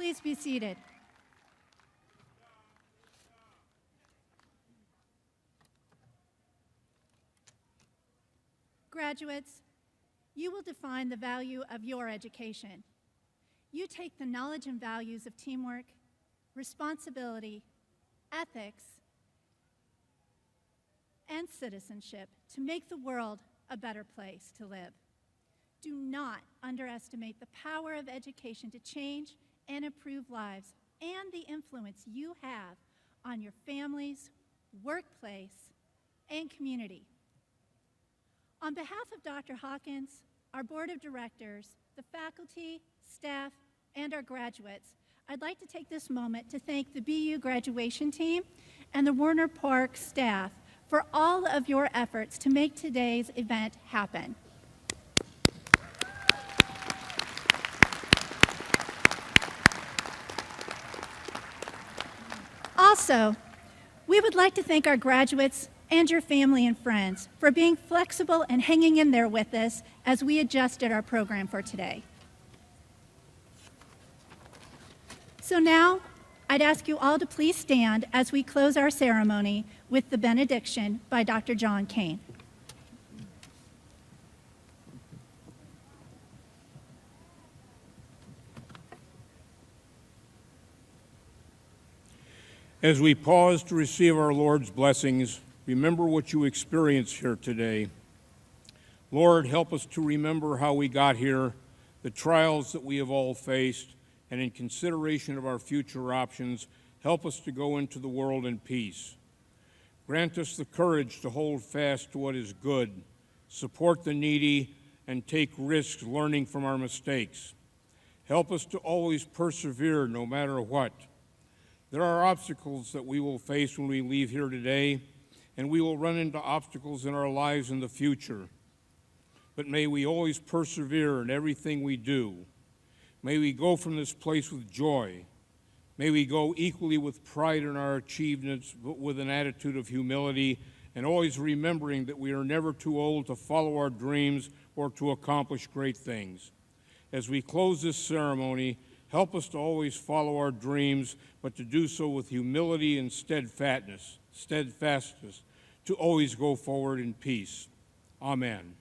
Please be seated. Graduates, you will define the value of your education. You take the knowledge and values of teamwork, responsibility, ethics, and citizenship to make the world a better place to live. Do not underestimate the power of education to change and improve lives and the influence you have on your families, workplace, and community. On behalf of Dr. Hawkins, our board of directors, the faculty, staff, and our graduates, I'd like to take this moment to thank the BU graduation team and the Warner Park staff for all of your efforts to make today's event happen. Also, we would like to thank our graduates and your family and friends for being flexible and hanging in there with us as we adjusted our program for today. So now, I'd ask you all to please stand as we close our ceremony with the benediction by Dr. John Kane. As we pause to receive our Lord's blessings, remember what you experienced here today. Lord, help us to remember how we got here, the trials that we have all faced, and in consideration of our future options, help us to go into the world in peace. Grant us the courage to hold fast to what is good, support the needy, and take risks learning from our mistakes. Help us to always persevere no matter what. There are obstacles that we will face when we leave here today, and we will run into obstacles in our lives in the future. But may we always persevere in everything we do. May we go from this place with joy. May we go equally with pride in our achievements, but with an attitude of humility, and always remembering that we are never too old to follow our dreams or to accomplish great things. As we close this ceremony, help us to always follow our dreams, but to do so with humility and steadfastness, to always go forward in peace. Amen.